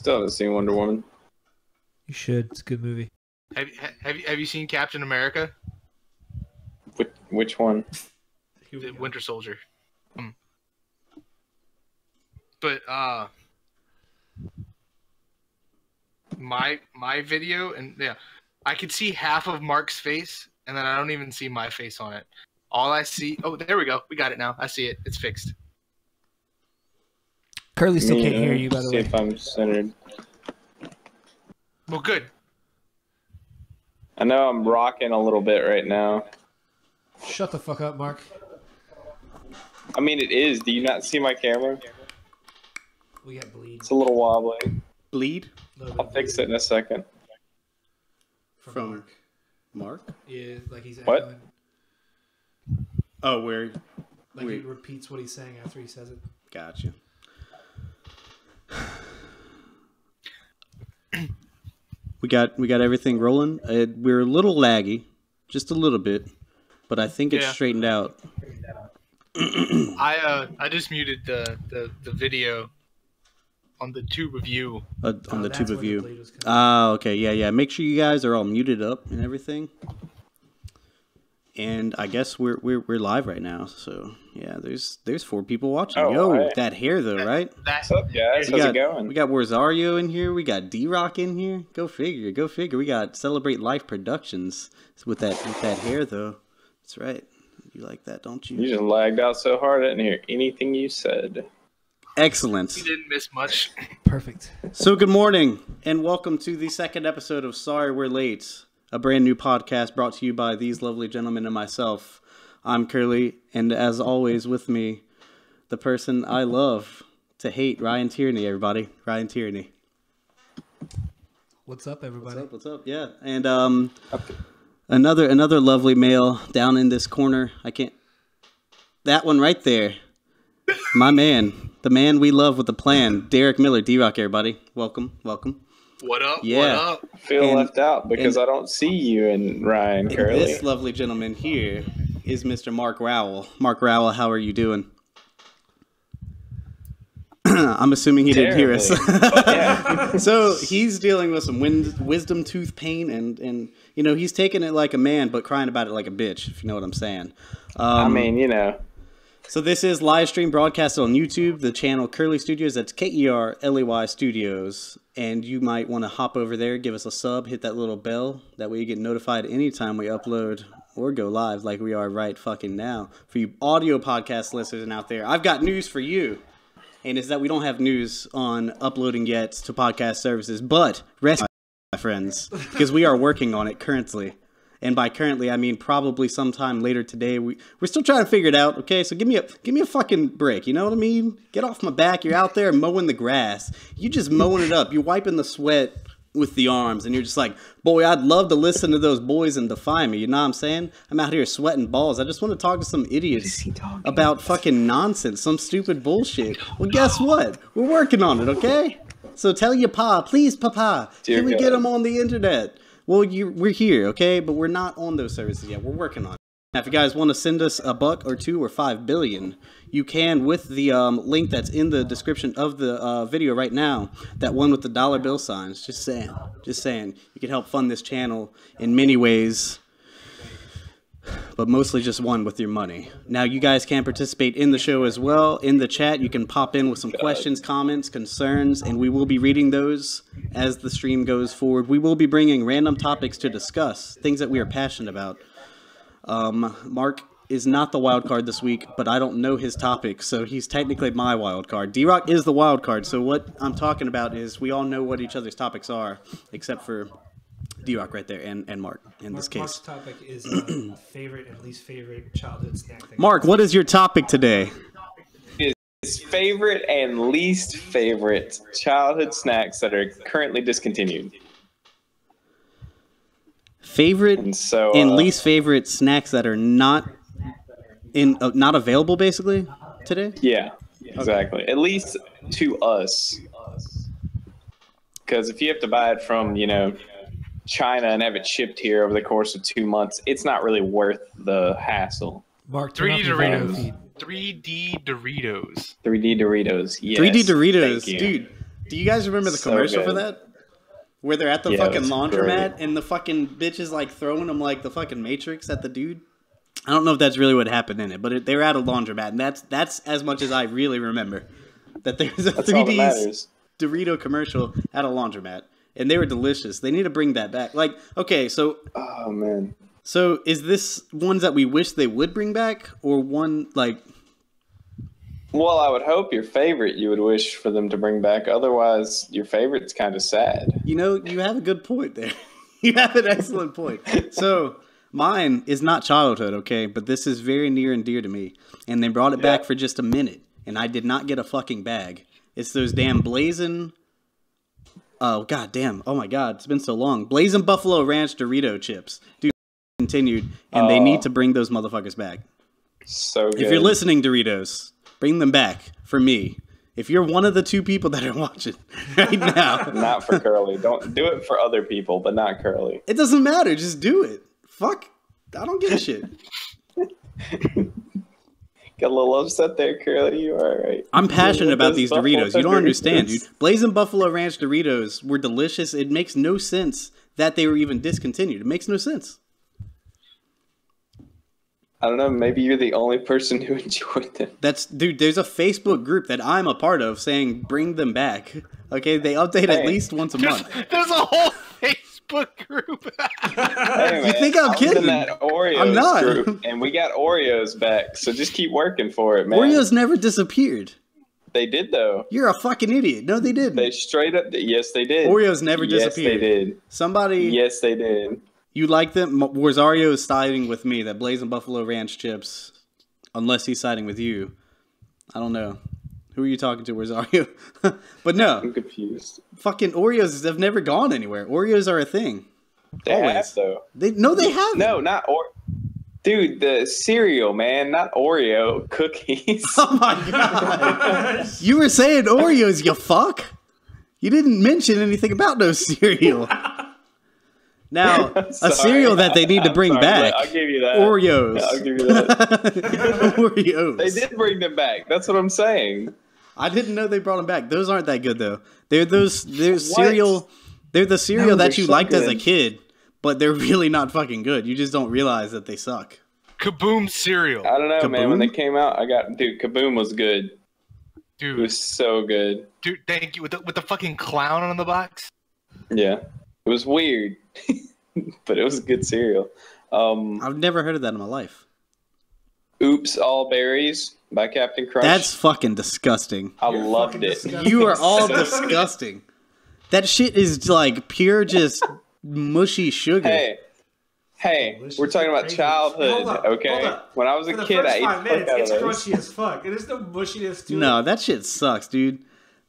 Still haven't seen Wonder Woman. You should. It's a good movie. Have you seen Captain America? Which one? The Winter Soldier. But my video, and yeah, I could see half of Mark's face, and then I don't even see my face on it. All I see, oh, there we go. We got it now. I see it. It's fixed. Kerley still can't hear you, by the way. See if I'm centered. Well, good. I know I'm rocking a little bit right now. Shut the fuck up, Mark. I mean, it is. Do you not see my camera? We got bleed. It's a little wobbly. Bleed? I'll fix it in a second. From Mark? Yeah, like he's What? echoing. Oh, where? Like he repeats what he's saying after he says it. Gotcha. We got everything rolling. We're a little laggy, just a little bit, but I think it's straightened out. I just muted the video on the tube of you. On the tube of you. Ah, okay, yeah. Make sure you guys are all muted up and everything. And I guess we're live right now. So yeah, there's 4 people watching. Oh, Yo, right. that hair though, right? What's up, guys? How's it going? We got Warzario in here. We got D-Rock in here. Go figure. We got Celebrate Life Productions with that hair though. That's right. You like that, don't you? You just lagged out so hard I didn't hear anything you said. Excellent. You didn't miss much. Perfect. So good morning and welcome to the second episode of Sorry We're Late, a brand new podcast brought to you by these lovely gentlemen and myself. I'm Kerley, and as always with me, the person I love to hate, Ryan Tierney, everybody. Ryan Tierney. What's up, everybody? What's up? Yeah. And another lovely male down in this corner. That one right there. My man. The man we love with a plan. Derek Miller, D-Rock, everybody. Welcome. What up? Yeah. What up? I feel left out because I don't see you and Ryan Kerley. This lovely gentleman here is Mr. Mark Rowell. Mark Rowell, how are you doing? I'm assuming he didn't hear us. Yeah. So he's dealing with some wisdom tooth pain, and you know he's taking it like a man, but crying about it like a bitch. If you know what I'm saying. I mean, you know. So this is live stream broadcasted on YouTube, the channel Kerley Studios. That's Kerley Studios. And you might want to hop over there, give us a sub, hit that little bell. That way you get notified anytime we upload or go live like we are right fucking now. For you audio podcast listeners out there, I've got news for you. And it's that we don't have news on uploading yet to podcast services. But rest my friends, because we are working on it currently. And by currently, I mean probably sometime later today. We're still trying to figure it out, okay? So give me a fucking break, you know what I mean? Get off my back. You're out there mowing the grass. You just mowing it up. You're wiping the sweat with the arms, and you're just like, boy, I'd love to listen to those boys and defy me. You know what I'm saying? I'm out here sweating balls. I just want to talk to some idiots about fucking nonsense, some stupid bullshit. Well, guess what? We're working on it, okay? So tell your pa, please, papa, can we get him on the internet? Well, we're here, okay? But we're not on those services yet. We're working on it. Now, if you guys want to send us $1 or $2 or $5 billion, you can with the link that's in the description of the video right now. That one with the dollar bill signs. Just saying. You can help fund this channel in many ways, but mostly just one with your money. Now, you guys can participate in the show as well. In the chat, you can pop in with some questions, comments, concerns, and we will be reading those as the stream goes forward. We will be bringing random topics to discuss, things that we are passionate about. Mark is not the wild card this week, but I don't know his topic, so he's technically my wild card. D-Rock is the wild card, so what I'm talking about is we all know what each other's topics are, except for D-Rock right there and Mark in this case. Mark's topic is favorite and least favorite childhood snack thing. Mark, what is your topic today? His favorite and least favorite childhood snacks that are currently discontinued. Favorite and least favorite snacks that are not available basically today? Yeah, exactly. Okay. At least to us. Because if you have to buy it from, you know, China and have it shipped here over the course of 2 months, it's not really worth the hassle. Mark, 3D Doritos. 3D Doritos. 3D Doritos. Yes. 3D Doritos, dude. Do you guys remember the So commercial for good. that? Where they're at the Yeah, fucking it's laundromat great. and the fucking bitch is like throwing them like the fucking Matrix at the dude. I don't know if that's really what happened in it, but they were at a laundromat, and that's as much as I really remember. That there's a That's all that 3D matters. Dorito commercial at a laundromat, and they were delicious. They need to bring that back. Like, okay, so Oh man. is this ones that we wish they would bring back, or one like? Well, I would hope your favorite you would wish for them to bring back. Otherwise, your favorite's kind of sad. You know, you have a good point there. You have an excellent point. So mine is not childhood, okay, but this is very near and dear to me. And they brought it back for just a minute, and I did not get a fucking bag. It's those damn blazing. Oh god damn! Oh my god! It's been so long. Blazing Buffalo Ranch Dorito chips, dude. Continued, and they need to bring those motherfuckers back. So good. If you're listening, Doritos, bring them back for me. If you're one of the 2 people that are watching right now, Not for Kerley. Don't do it for other people, but not Kerley. it doesn't matter. Just do it. Fuck. I don't give a shit. Got a little upset there, Kerley. You are right. I'm passionate about these Buffalo Doritos. You don't Doritos. understand, dude. Blazing Buffalo Ranch Doritos were delicious. It makes no sense that they were even discontinued. It makes no sense. I don't know. Maybe you're the only person who enjoyed them. Dude, there's a Facebook group that I'm a part of saying bring them back. Okay, they update at Hey. least once a month. There's a whole Facebook group. Hey, man, think I'm I was kidding? in that Oreos I'm not. group, and we got Oreos back. So just keep working for it, man. Oreos never disappeared. They did though. You're a fucking idiot. No, they didn't. They straight up. Yes, they did. Oreos never disappeared. Yes, they did. Somebody, Yes, they did. you like them? Rosario is siding with me that Blazing Buffalo Ranch chips, unless he's siding with you. I don't know. Who are you talking to, Rosario? But no, I'm confused. fucking Oreos have never gone anywhere. Oreos are a thing. They Always. have though. They haven't. No, not Dude, the cereal, man, not Oreo cookies. Oh my god. You were saying Oreos, you fuck. You didn't mention anything about no cereal. Now, a Sorry. cereal that they need to I'm bring sorry, back. but I'll give you that. Oreos. I'll give you that. Oreos. They did bring them back. That's what I'm saying. I didn't know they brought them back. Those aren't that good though. They're cereal. They're the cereal No, that they're you so liked as a good. kid, but they're really not fucking good. You just don't realize that they suck. Kaboom cereal. I don't know, man. When Kaboom? they came out, dude, Kaboom was good. It Dude, was so good. dude, thank you. With the fucking clown on the box. Yeah. It was weird, but it was good cereal. I've never heard of that in my life. Oops, All Berries by Captain Crunch. That's fucking disgusting. I You're loved fucking it. disgusting. You are all disgusting. That shit is like pure just mushy sugar. Hey, Delicious. we're talking about Crazy. childhood, Hold up, okay? hold up. When I was For a the kid, first I ate 5 the fuck minutes, out of it's those. crunchy as fuck. There's no mushiness to it. No, that shit sucks, dude.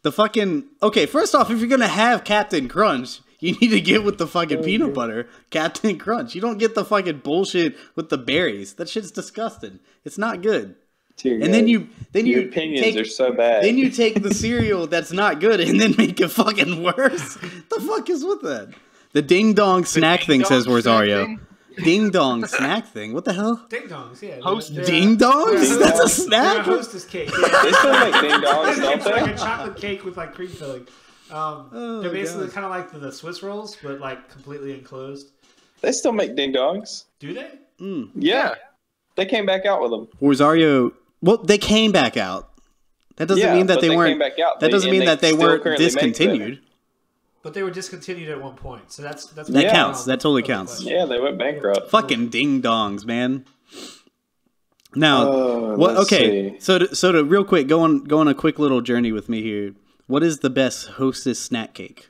The fucking okay. First off, if you're gonna have Captain Crunch, you need to get with the fucking peanut butter, Captain Crunch. You don't get the fucking bullshit with the berries. That shit's disgusting. It's not good. Dear And then God. you Your opinions take, are so bad. Then you take the cereal that's not good and then make it fucking worse. The fuck is with that? The ding dong snack ding thing, dong says snack Rosario. thing? Ding dong snack thing. What the hell? Ding dongs, yeah. Host- They're- Ding dongs? they're- That's a they're snack? a hostess cake. They Yeah. still make ding dongs, don't It's like they? a chocolate cake with like cream filling. They're basically God. kind of like the Swiss rolls, but like completely enclosed. They still make ding dongs. Do they? Yeah. They came back out with them. Rosario. Well, they came back out. That doesn't mean that but they weren't. came back out. That doesn't mean that they still weren't currently make them. discontinued. But they were discontinued at one point, so that's That Yeah. counts. That totally counts. Yeah, they went bankrupt. Fucking ding dongs, man. Now, what? let's Okay, see. so to real quick, go on a quick little journey with me here. What is the best Hostess snack cake?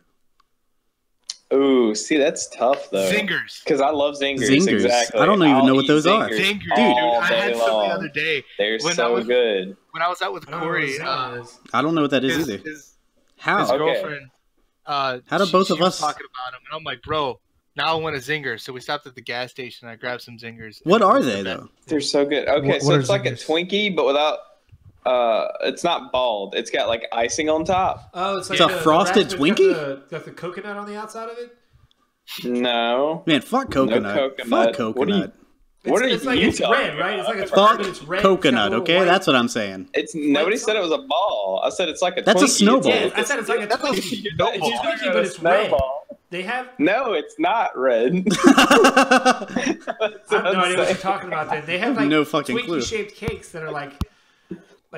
Ooh, see, that's tough though. Zingers. Because I love zingers. Zingers? Exactly. I don't even I'll know what eat those are. Zingers, dude. all I day had some the long. other day. They're when I so was- good. When I was out with I don't know what Corey, Zinger is. I don't know what that is his, either. his, How? his Okay. girlfriend. How do both of she was us- talking about him, and I'm like, bro, now I want a zinger. So we stopped at the gas station. And I grabbed some zingers. What are It's they the best. though? They're so good. Okay, What so are it's like a zingers? Twinkie, but without. It's not bald. It's got like icing on top. Oh, it's like It's a frosted raspberry- Twinkie? Got the coconut on the outside of it. No. Man, fuck coconut. coconut. Fuck What do you- coconut. What are It's like you it's talking red, right? It's like a Fuck but it's red. coconut, okay? That's what I'm saying. It's nobody said it was a ball. I said it's like a. That's a Twinkie. snowball. Yeah, I said it's like a That's Twinkie. a It's a Twinkie, but it's red. They have. No, it's not red. I have no idea what you're talking about. Then they have like No fucking clue. Twinkie-shaped cakes that are like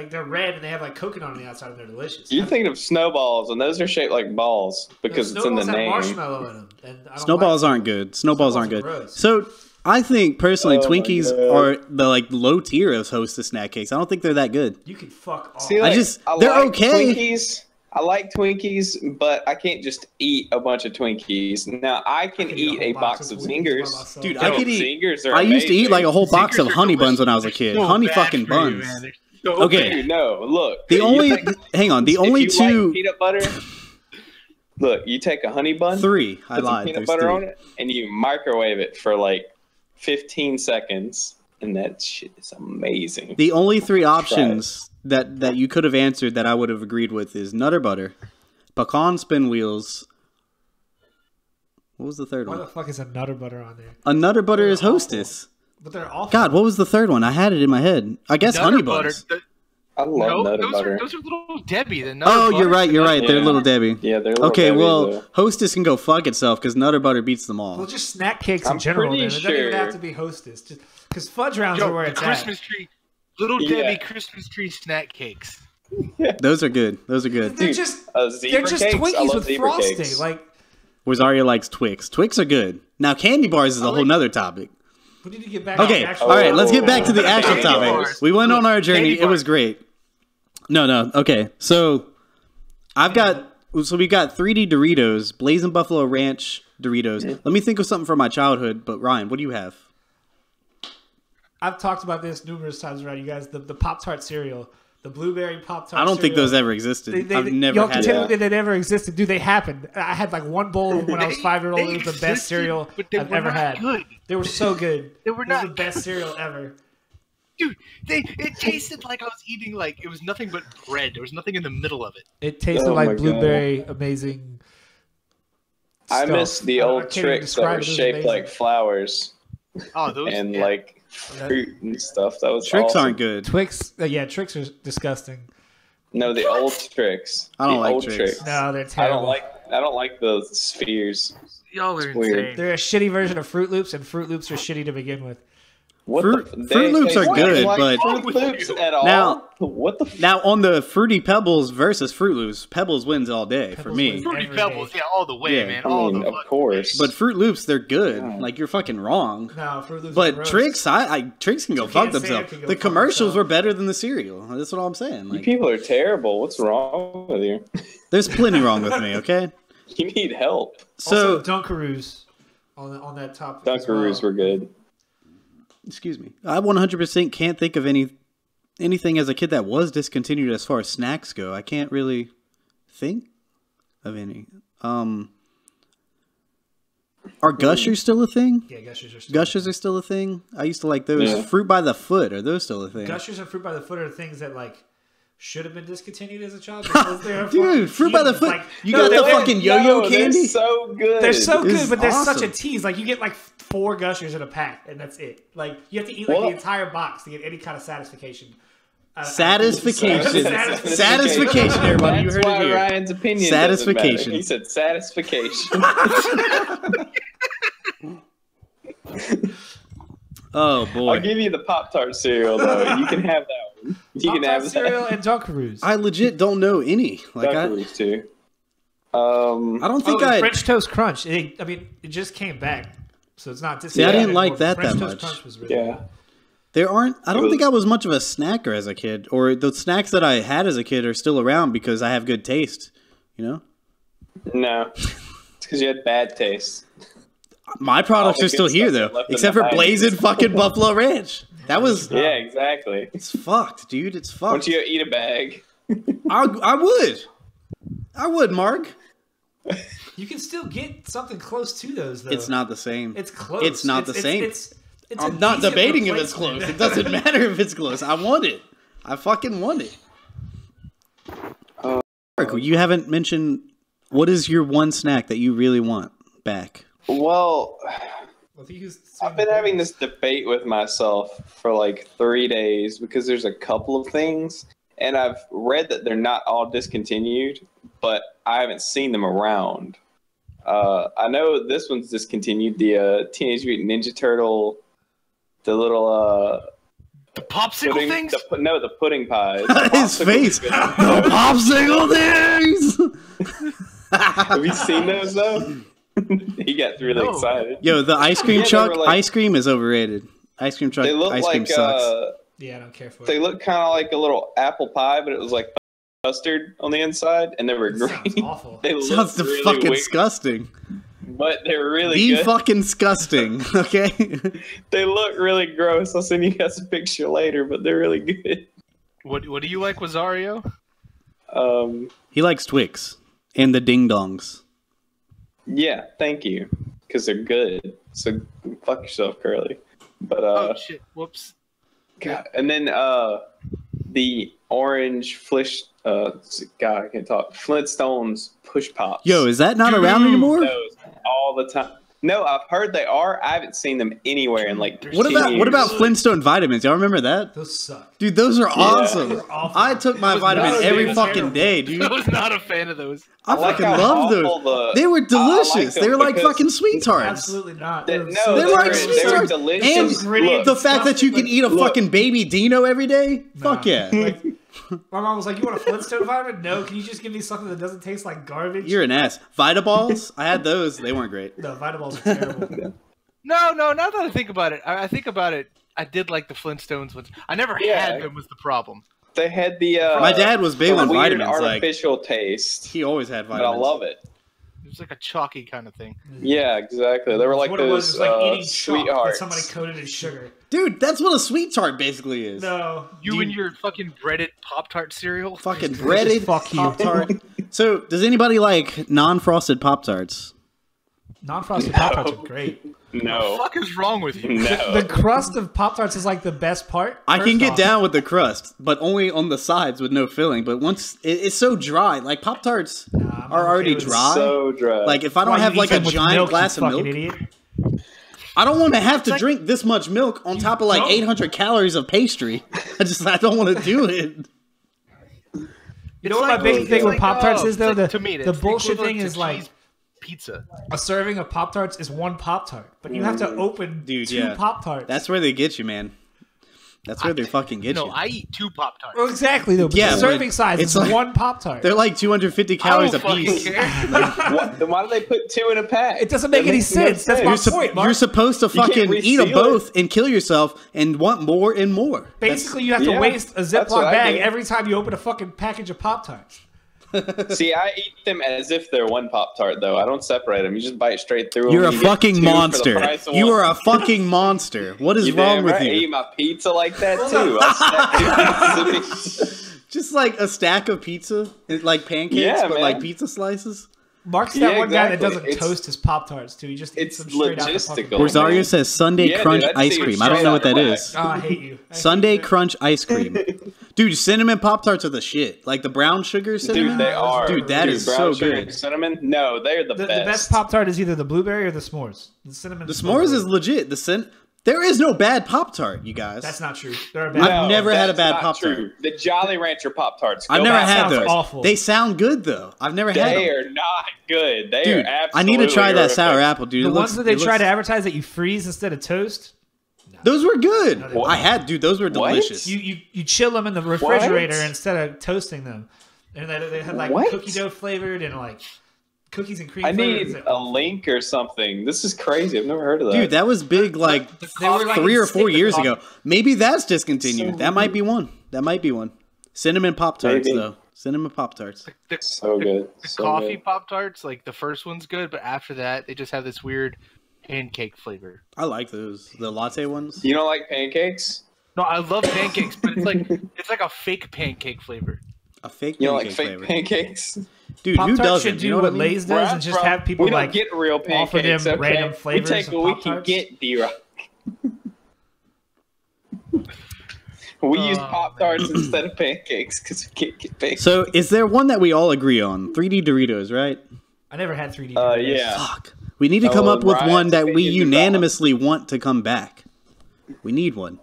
they're red and they have like coconut on the outside and they're delicious. You're thinking of snowballs, and those are shaped like balls because it's in the Snowballs have name. marshmallow in them. And I don't Snowballs like aren't good. Snowballs aren't good. gross. So I think personally, Oh my Twinkies God. are the like low tier of Hostess snack cakes. I don't think they're that good. You can fuck off. See, they're okay. Twinkies. I like Twinkies, but I can't just eat a bunch of Twinkies. Now I can eat a box of Zingers. Dude, Yo, I could eat. Zingers are I used to eat amazing. like a whole box Zingers of are honey buns when I was a delicious. kid. They're so Honey bad fucking for you, buns. man. They're so Okay. Dude, no, look. The you only take- hang on. The if only you two like peanut butter. Look, you take a honey bun. three. I Put some lied. peanut There's butter on three. it, and you microwave it for like 15 seconds, and that shit is amazing. The only three options that you could have answered that I would have agreed with is Nutter Butter, pecan spin wheels. What was the third Why one? the fuck is a Nutter Butter on there? A Nutter Butter is They're awful. Hostess. But they're awful. God, what was the third one? I had it in my head. I guess Nutter honey butter. buns. I love Nutter those Butter. Those are little Debbie. The Nutter Oh, butter. you're right. You're right. They're Yeah. Little Debbie. Yeah, they're little Okay, Debbie, well, though. Hostess can go fuck itself because Nutter Butter beats them Well, all. just snack cakes in I'm general. pretty Then. It doesn't even sure- have to be Hostess. Just because fudge rounds Yo, are where the it's Christmas at. tree, little Yeah. Debbie Christmas tree snack cakes. Those are good. Those are good. They're Dude, just zebra they're just cakes? I Twinkies love with zebra frosting. cakes. Like Rosario likes Twix. Twix are good. Now, candy bars is a whole nother topic. we need to get back. Okay, to the actual all right, let's get back to the actual Candy topic. bars. We went on our journey. Candy It was great. No. Okay, so we got 3D Doritos, Blazing Buffalo Ranch Doritos. Let me think of something from my childhood. But Ryan, what do you have? I've talked about this numerous times around you guys. The Pop-Tart cereal, the blueberry Pop-Tart. I don't think those ever existed. I've never had Tell that. me they never existed. Dude, they happened. I had like one bowl when I was 5-year-old. It was the best cereal but they I've were ever not had. good. They were so good. They were It was not the best cereal ever. Dude, it tasted like I was eating like it was nothing but bread. There was nothing in the middle of it. It tasted Oh my like God. blueberry amazing. I stuff. miss the I old can't even tricks that describe were it. It was shaped amazing. like flowers Oh, those and yeah. like fruit and stuff. That was Tricks awesome. aren't good. Twix. Yeah, Tricks are disgusting. No, the old tricks. I don't The like old Tricks. No, they're I terrible. don't like the spheres. Y'all are weird. insane. They're a shitty version of Fruit Loops, and Fruit Loops are shitty to begin with. What Fruit- the, Fruit Loops are good, but- Fruit Loops at all. Now- What the? Now, on the Fruity Pebbles versus Fruit Loops, Pebbles wins all day for Pebbles me. wins. Fruity Every Pebbles, day. yeah, all the way, Yeah. man. I All mean, the of fucking course. But Fruit Loops, they're good. Yeah. Like, you're fucking wrong. No, Fruit Loops. are But gross. Tricks, Tricks can go You fuck can't say it themselves. can go The fuck commercials themselves. were better than the cereal. That's what I'm saying. You Like, people are terrible. What's wrong with you? there's plenty wrong with me. Okay. You need help. Also, So, Dunkaroos on that topic. as Dunkaroos well. were good. excuse me. I 100% can't think of anything as a kid that was discontinued as far as snacks go. I can't really think of any. Are Gushers still a thing? Yeah, Gushers are still. Gushers are still a thing. I used to like those. Yeah. Fruit by the Foot. Are those still a thing? Gushers and Fruit by the Foot are things that like should have been discontinued as a child. Because they're fucking Dude, Fruit by the tease. Foot. Like, You no, got the they're- fucking yo-yo No, candy. They're so good. They're so This good, is but they're such a awesome. tease. Like you get like 4 Gushers in a pack, and that's it. Like you have to eat like Well- the entire box to get any kind of satisfaction. Satisfaction. Satisfaction. Satisfaction, everybody. You That's heard why it here. Ryan's opinion Satisfaction. doesn't matter. He said satisfaction. Oh, I'll boy. give you the Pop-Tart cereal, though. You can have that one. You can have cereal that. and Dunkaroos. I legit don't know any. Like, Dunkaroos, too. I don't think French Toast Crunch. It just came back, so it's not. See, I didn't like anymore. that French that Toast much. Crunch was really Yeah. There aren't. I don't think I was much of a snacker as a kid, or the snacks that I had as a kid are still around because I have good taste. You know, No. It's because you had bad taste. my products All the are still good here stuff though, that left in except the for 90s. Blazing fucking Buffalo Ranch. That was. Yeah, exactly. It's fucked, dude. It's Why don't fucked. you go eat a bag? I would, Mark. You can still get something close to those, though. It's not the same. It's close. It's not the same. It's a I'm not decent debating if it's replacement. close. It doesn't matter if it's close. I want it. I fucking want it. Mark, you haven't mentioned what is your one snack that you really want back? Well, I think he was saying I've been the having berries. this debate with myself for like 3 days because there's a couple of things, and I've read that they're not all discontinued, but I haven't seen them around. I know this one's discontinued. The Teenage Mutant Ninja Turtle, the little The popsicle pudding, things? the pudding pies. His Popsicle face. is The good. popsicle things. Have you seen those though? He got really No. excited. Yo, the ice cream Yeah, they truck. were like- Ice cream is overrated. Ice cream truck. They look Ice cream like sucks. Yeah, I don't care for they it. look kind of like a little apple pie, but it was like custard on the inside, and they were It sounds green. awful. They Sounds look really fucking weird, disgusting. but they're really Be good. fucking disgusting. Okay. They look really gross. I'll send you guys a picture later, but they're really good. What do you like, Wasario? He likes Twix and the ding dongs. Yeah, thank you, because they're good. So fuck yourself, Kerley. But Oh shit! Whoops. God. And then the orange flish. God, I can't talk. Flintstones push pops. Yo, is that not around anymore? Those all the time. No, I've heard they are. I haven't seen them anywhere in like. What 10 about years. Flintstone vitamins? Y'all remember that? Those suck. Dude, those are awesome. They're awful. I took my Those vitamin nuts, every dude. fucking day, dude. I was not a fan of those. I like fucking how love awful those. They were delicious. them They were like because- fucking sweet tarts. Absolutely not. They, They're no, so They're they like were, sweet they were tarts. delicious. Gritty Look, and The fact that you can eat a Look. fucking baby Dino every day? Fuck Nah. yeah. Like, my mom was like, "You want a Flintstone vitamin? No. Can you just give me something that doesn't taste like garbage?" You're an ass. Vitaballs? I had those. They weren't great. No, Vitaballs are terrible. No. Now that I think about it, I think about it. I did like the Flintstones ones. I never Yeah. had them. Was the problem? They had the. My dad was big the on weird vitamins. Like, artificial taste, he always had but vitamins. I love it. It was like a chalky kind of thing. Yeah, exactly. They were like what it was. those It was like eating chalk that sweethearts. somebody coated in sugar. Dude, that's what a sweet tart basically is. No. You and your fucking breaded Pop-Tart cereal. Fucking breaded Fuck you. Pop Tart. So, does anybody like non-frosted Pop Tarts? Non-frosted Pop-Tarts are great. What the No, fuck is wrong with you? no. The crust of Pop-Tarts is like the best part. I can First get off, down with the crust, but only on the sides with no filling. But once it's so dry, like Pop Tarts I'm are okay already with dry. So dry. Like if I don't Why, have you like eat a them with giant milk, glass you of fucking milk, idiot. I don't want to have to like- drink this much milk on top of like don't. 800 calories of pastry. I don't want to do it. You know what my big thing with Pop-Tarts is though? To me, The it's bullshit equivalent thing to is like cheese pizza. a serving of Pop-Tarts is one Pop-Tart, but you have to open Dude, two yeah. Pop-Tarts. That's where they get you, man. That's where they fucking get No, you. I eat 2 Pop-Tarts. well, exactly though. But Yeah, the but serving size it's is like- one Pop-Tart. They're like 250 I calories don't a fucking piece. care. Then why do they put 2 in a pack? It doesn't make That any makes no sense. That's my sense. point, Mark. You're supposed to can't fucking eat them reseal both and kill yourself and want more and more. Basically, you have to Yeah, waste a that's what Ziploc I bag do. every time you open a fucking package of Pop-Tarts. See, I eat them as if they're one Pop Tart, though. I don't separate them. You just bite straight through them. You're a You get fucking 2 for the monster. price of You one. are a fucking monster. What is You wrong damn with right. I you? eat my pizza like that too. I snack Just like a stack of pizza, like pancakes, Yeah, but man. like pizza slices. Mark's that Yeah, one guy that exactly. doesn't It's- toast his Pop-Tarts, too. He just eats it's them straight out the fucking logistical. bag. Rosario says Sunday Yeah, Crunch dude, I'd ice see cream. it I don't know what straight that out the is. Oh, I hate you. I hate Sunday you. Crunch ice cream. Dude, cinnamon Pop Tarts are the shit. Like the brown sugar cinnamon. Dude, they are. Dude, that is brown so sugar good. and cinnamon? No, they're the The best. best Pop-Tart is either the blueberry or the s'mores. The cinnamon. The s'mores is legit. There is no bad Pop Tart, you guys. That's not true. There are No, bad. I've never had a that's bad not Pop-Tart. true. The Jolly Rancher Pop Tarts. I've never had sounds those. awful. They sound good though. I've never had They them. are not good. They Dude, are absolutely I need to try that sour horrific. apple, dude. The It ones looks- that they it try to looks- advertise that you freeze instead of toast. Those were good. they weren't. I had, dude. Those were What? delicious. You chill them in the refrigerator What? instead of toasting them, and they had like What? cookie dough flavored and like cookies and cream. I flavored. need a link or something. This is crazy. I've never heard of that. Dude, that was big like They were, like, 3 or stick 4 with years coffee. ago. Maybe that's discontinued. So That might be one. That might be one. Cinnamon Pop Tarts, Maybe. though. Cinnamon Pop Tarts. So good. The So coffee good. Pop-Tarts, like the first one's good, but after that, they just have this weird pancake flavor. I like those. The latte ones. You don't like pancakes? No, I love pancakes, but it's like a fake pancake flavor. A fake You don't pancake like fake flavor. pancakes? Dude, who Pop-Tarts doesn't? should do You know what I mean? Lay's does and just Bro, have people we like don't get real offer pancakes. them okay? random flavors We take of what we can Pop-Tarts. get, D-Rock. We use Oh, Pop-Tarts instead of pancakes because we can't get pancakes. So, is there one that we all agree on? 3D Doritos, right? I never had 3D. Yeah. Fuck. We need to come up with Ryan's one that we opinion unanimously want to come back. We need one.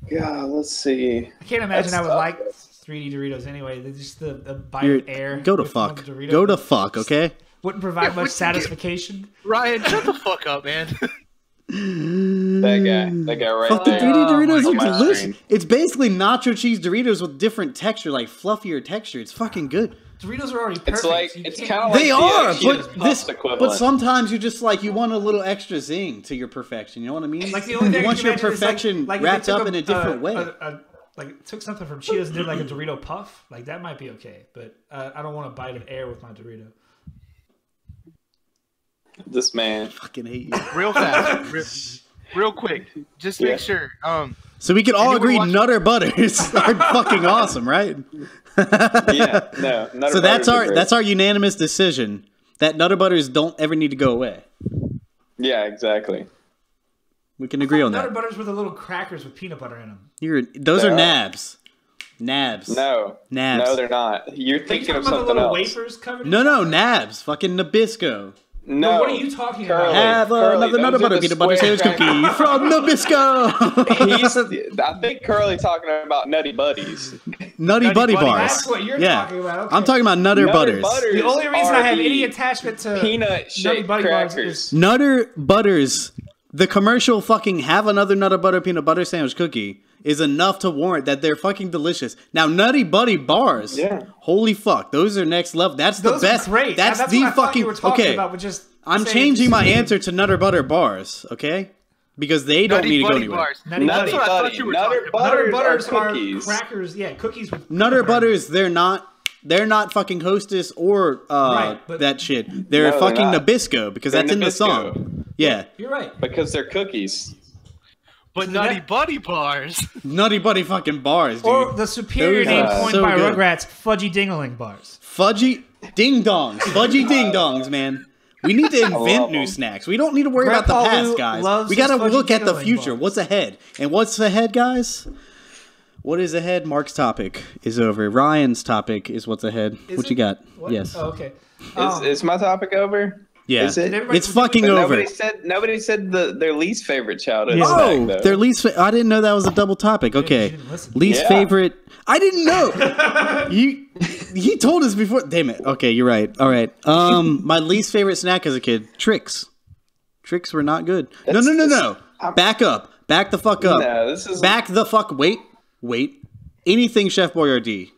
Yeah, let's see. I can't imagine That's I would tough. like 3D Doritos anyway. They're just the bite You're, of air. go to with fuck. one Dorito Go to fuck, okay? Wouldn't provide much what'd you get? satisfaction. Ryan, shut the fuck up, man. That guy right Fucking there. 3D Doritos on are my delicious. screen. It's basically nacho cheese Doritos with different texture, like fluffier texture. It's fucking good. Doritos are already perfect. It's like You it's can't- kind of like They the are, Cheetos but Puffs this, equivalent. but sometimes you just like you want a little extra zing to your perfection. You know what I mean? Like the only thing you I want can your imagine is, perfection like if they wrapped took up in a different way. Like took something from Cheetos and did like a Dorito puff. Like that might be okay, but I don't want a bite of air with my Dorito. This man. Fucking hate you. Real fast, real quick, just to Yeah. make sure. So we can all Anyone agree watching- Nutter Butters are fucking awesome, right? Yeah, no. Nutter So that's Butters are our great. that's our unanimous decision that Nutter Butters don't ever need to go away. Yeah, exactly. We can agree on Nutter that. Butters with the little crackers with peanut butter in them. Those They are are. nabs. Nabs. No, Nabs. no, they're not. You're Are you thinking talking of about the something little else. wafers covered in No, nabs. Fucking Nabisco. No, what are you talking Curly, about? Have Curly, another those Nutter are Butter the peanut butter square sandwich cookie crackers. from Nabisco. I think Curly talking about Nutty Buddies. Nutty Buddy Buddy. bars. That's what you're yeah. talking about. Okay. I'm talking about Nutter Butters. The only reason are I have the any attachment to peanut Nutty shaped Buddy bars crackers. is Nutter Butters. The commercial fucking have another Nutter Butter peanut butter sandwich cookie is enough to warrant that they're fucking delicious. Now, Nutty Buddy bars. Yeah. Holy fuck. Those are next level. That's the those best. are great. That's That's the what I thought fucking. you were talking Okay. about, but just I'm saying changing it's my just- answer to Nutter Butter bars, okay? Because they don't Nutty need to go Buddy anywhere. bars. Nutty That's Buddy. what I thought you were Nutter talking about. Nutter Butters Butters are are cookies. crackers. Yeah, cookies with Nutter peanut butter. Butters, they're not fucking Hostess or Right, but- that shit. They're No, they're fucking not. Nabisco because They're that's in the Nabisco. song. Yeah. You're right. Because they're cookies. But So Nutty that- Buddy bars. Nutty Buddy fucking bars, dude. Or the superior Those name are coined so by good. Rugrats, Fudgy Dingling bars. Fudgy ding dongs. Fudgy ding dongs, man. We need to invent love new them. snacks. We don't need to worry about the Grandpa past, Lou guys. loves We got to his Fudgy look at the Dingling future. bars. What's ahead? And what's ahead, guys? What is ahead? Mark's topic is over. Ryan's topic is what's ahead. Is What it? you got? What? Yes. Oh, okay. Is my topic over? Yeah. Is it? Did everybody- It's fucking But over. nobody said their least favorite childhood Yeah. snack, Oh, though. their least. I didn't know that was a double topic. Okay, you didn't listen. least Yeah. favorite. I didn't know. You told us before. Damn it. Okay, you're right. All right. My least favorite snack as a kid, tricks. Tricks were not good. No. Back up. Back the fuck up. No, this is Back the fuck. Wait. Anything Chef Boyardee.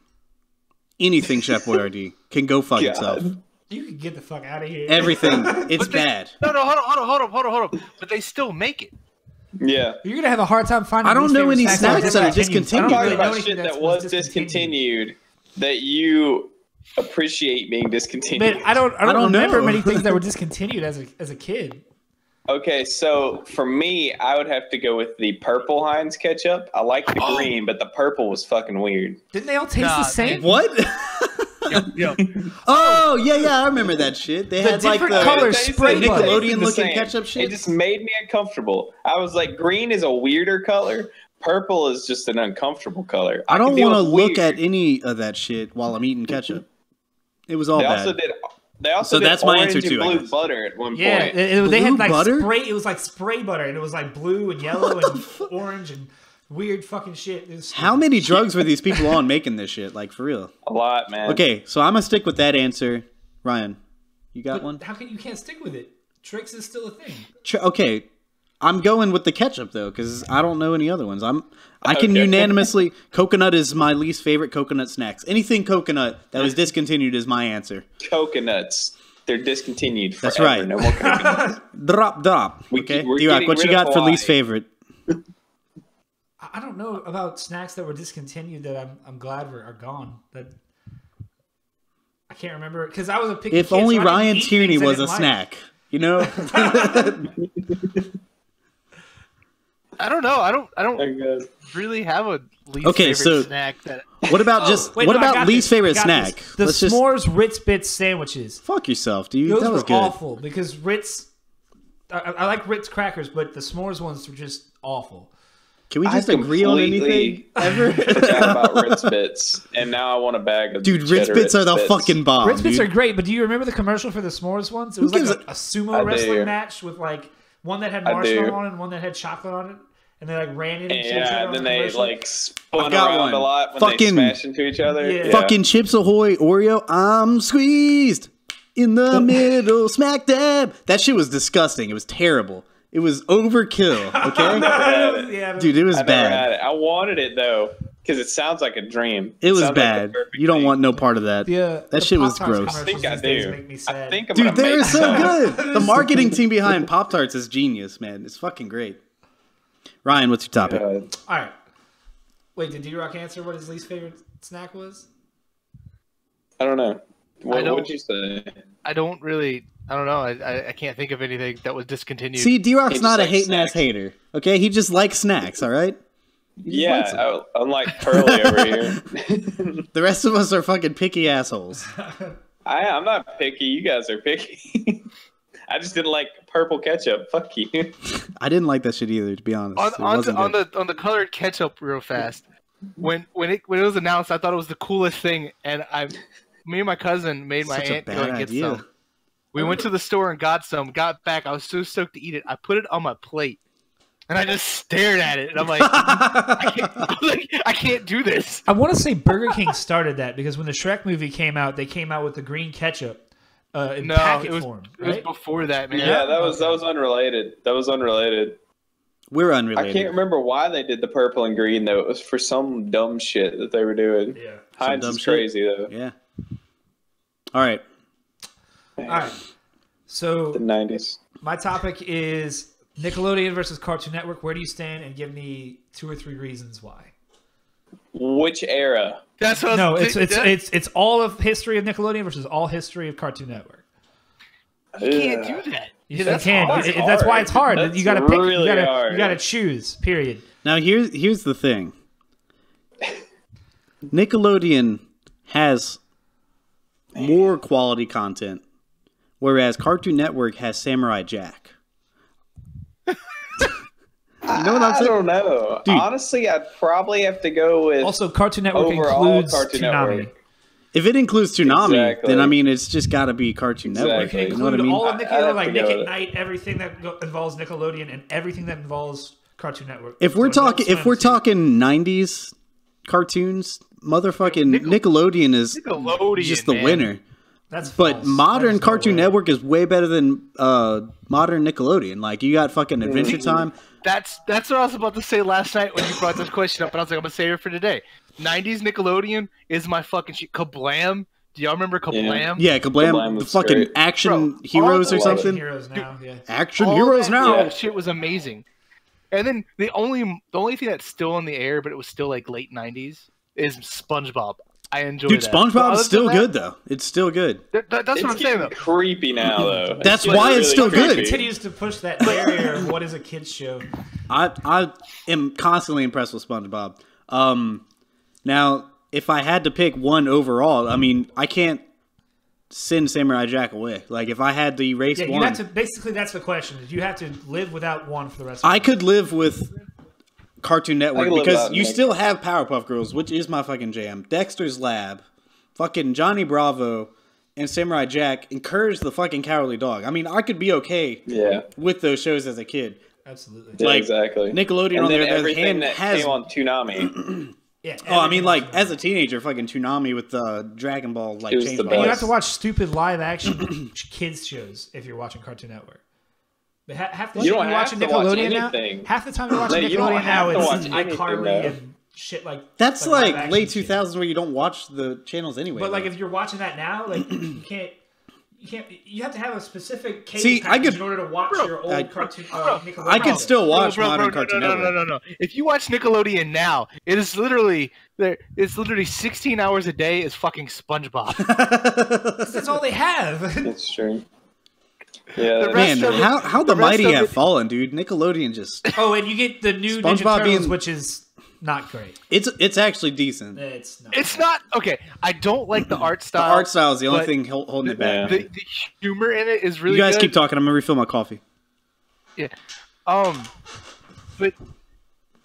Anything Chef Boyardee can go fuck God. itself. You can get the fuck out of here. Everything. It's But they- bad. No, hold on. But they still make it. Yeah. You're gonna have a hard time finding. I don't least know favorite any that snacks that are discontinued. discontinued. I don't Talking really know about anything shit that was was discontinued that you appreciate being discontinued. But I don't don't remember know. many things that were discontinued as a kid. Okay, so for me, I would have to go with the purple Heinz ketchup. I like the green, but the purple was fucking weird. Didn't they all taste Nah, the same? What? Yo, Oh yeah, I remember that shit. They had like different the colors They spray tasted butter. Nickelodeon the looking same. ketchup shit. It just made me uncomfortable. I was like, green is a weirder color. Purple is just an uncomfortable color. I don't can deal want to with look weird. at any of that shit while I'm eating ketchup. It was all They bad. also did. They also So did that's my orange answer and too, I blue guess. butter at one Yeah, point. they had Blue like butter? spray. It was like spray butter, and it was like blue and yellow and orange and weird fucking shit. It was How many drugs were these people on making this shit? Like for real? A lot, man. Okay, so I'm gonna stick with that answer. Ryan, you got But one? how can you can't stick with it? Tricks is still a thing. Okay, I'm going with the ketchup though because I don't know any other ones. I can Okay. unanimously. Coconut is my least favorite coconut snacks. Anything coconut that was discontinued is my answer. Coconuts. They're discontinued forever. That's right. No more coconuts. Drop. We- Okay, we're D-Rock, getting what you rid of got for least Hawaii. favorite? I don't know about snacks that were discontinued that I'm glad are gone. That I can't remember because I was a picky If kid, only so I didn't Ryan eat Tierney things I was a didn't like. snack, you know? I don't know. I don't Oh, God. really have a least Okay, favorite so- snack that. What about just Wait, what no, I about got least this. favorite I got snack? this. The Let's just s'mores Ritz Bits sandwiches. fuck yourself, dude. Those that was were good. awful because Ritz. I like Ritz crackers, but the s'mores ones were just awful. Can we just agree on anything ever? Forgot about Ritz Bits, and now I want a bag of Dude, Ritz Bits are the fucking bomb. Ritz Bits dude. are great, but do you remember the commercial for the s'mores ones? It was like a sumo wrestling match with like one that had marshmallow on it and one that had chocolate on it. And they like ran into each other. Yeah, and then they like spun got around one. a lot when they smashed into each other. Yeah. Fucking Chips Ahoy Oreo, I'm squeezed in the middle, smack dab. That shit was disgusting. It was terrible. It was overkill, okay? Yeah, Dude, it was I bad. never had it. I wanted it though, because it sounds like a dream. It was sounds bad. Like the perfect You don't thing. want no part of that. That shit was gross. I think I do. Make me sad. I think I'm Dude, gonna they're make so some. good. The marketing team behind Pop-Tarts is genius, man. It's fucking great. Ryan, what's your topic? All right. Wait, did D-Rock answer what his least favorite snack was? I don't know. What would you say? I don't know. I can't think of anything that was discontinued. See, D-Rock's He not a just hating likes ass hater. Okay, he just likes snacks. All right. Yeah, unlike Kerley over here. The rest of us are fucking picky assholes. I'm not picky. You guys are picky. I just didn't like purple ketchup. Fuck you. I didn't like that shit either, to be honest. on the colored ketchup, real fast. When it was announced, I thought it was the coolest thing, and me and my cousin made my Such a aunt go bad and get idea. some. We went to the store and got some. Got back, I was so stoked to eat it. I put it on my plate, and I just stared at it, and I'm like, I can't do this. I want to say Burger King started that because when the Shrek movie came out, they came out with the green ketchup in packet form. It was Right? before that, man. Yeah, that was unrelated. That was unrelated. We're unrelated. I can't remember why they did the purple and green though. It was for some dumb shit that they were doing. Yeah. Heinz dumb is shit? crazy though. Yeah. All right. All right. So The 90s. my topic is Nickelodeon versus Cartoon Network. Where do you stand? And give me 2 or 3 reasons why. Which era? That's what No, I was it's all of history of Nickelodeon versus all history of Cartoon Network. You can't do that. You That's can. hard. That's why it's hard. That's You got to pick. really hard. You got to choose. Period. Now here's the thing. Nickelodeon has more quality content, whereas Cartoon Network has Samurai Jack. You know what I'm I saying? don't know. Dude. Honestly, I'd probably have to go with Also, Cartoon Network overall includes Cartoon Toonami. Network. If it includes Toonami, Exactly. then I mean it's just got to be Cartoon Network. You can Exactly. You know what I include mean? all of I'd Nickelodeon, have like to go Nick with at it. Night, everything that involves Nickelodeon, and everything that involves Cartoon Network. If we're So talking, Adult if we're Swim, too. talking '90s cartoons, motherfucking Nickelodeon is Nickelodeon, just the man. winner. that's But false. modern There's no Cartoon way. Network is way better than modern Nickelodeon. Like you got fucking Adventure Time. That's what I was about to say last night when you brought this question up, and I was like, I'm gonna save it for today. 90s Nickelodeon is my fucking shit. Kablam! Do y'all remember Kablam? Yeah, Kablam, Kablam the was fucking great. action Bro, heroes all or the Action something. Heroes now, yeah. Action All heroes that now. shit was amazing. And then the only thing that's still in the air, but it was still like late 90s, is SpongeBob. I enjoy Dude, that. But SpongeBob other is still than that, good though. It's still good. That's It's what I'm saying getting though. creepy now, though. That's getting why it's still good. creepy. Continues to push that barrier of what is a kids show. I am constantly impressed with SpongeBob. Now, if I had to pick one overall, I mean, I can't send Samurai Jack away. Like, if I had to erase Yeah, you one, have to. Basically, that's the question. You have to live without one for the rest. of I your could live with Cartoon Network live because without you Nick. still have Powerpuff Girls, which is my fucking jam. Dexter's Lab, fucking Johnny Bravo, and Samurai Jack encourage the fucking Cowardly Dog. I mean, I could be okay Yeah, with those shows as a kid. Absolutely. yeah, Like, exactly. Nickelodeon and on then the other everything hand that has. came on Toonami. Yeah. Oh, I mean, like everything. as a teenager, fucking Toonami with Dragon Ball, like It was change the my And you best. have to watch stupid live action kids shows if you're watching Cartoon Network. But half the You shit don't you're have watching to watch Nickelodeon now. anything. Half the time you're watching No, you don't Nickelodeon now, have to it's watch anything, iCarly though. and shit like. That's live like action late shit. 2000s where you don't watch the channels anyway. But like though. if you're watching that now, like you can't. You have to have a specific cable See, I package could- in order to watch your old cartoon. Nickelodeon. I could still watch Bro, modern no, Cartoon no, Network. no. If you watch Nickelodeon now, it is literally there. It's literally 16 hours a day is fucking SpongeBob. That's all they have. It's true. Yeah, The Man, rest of it- how the the rest mighty of have it- fallen, dude. Nickelodeon just Oh, and you get the new Ninja SpongeBob Turtles, being- which is not great. it's actually decent. The It's not. It's not okay. I don't like the art style. art style is the only but thing holding it back. The humor in it is really You guys good. keep talking. I'm gonna refill my coffee. Yeah. But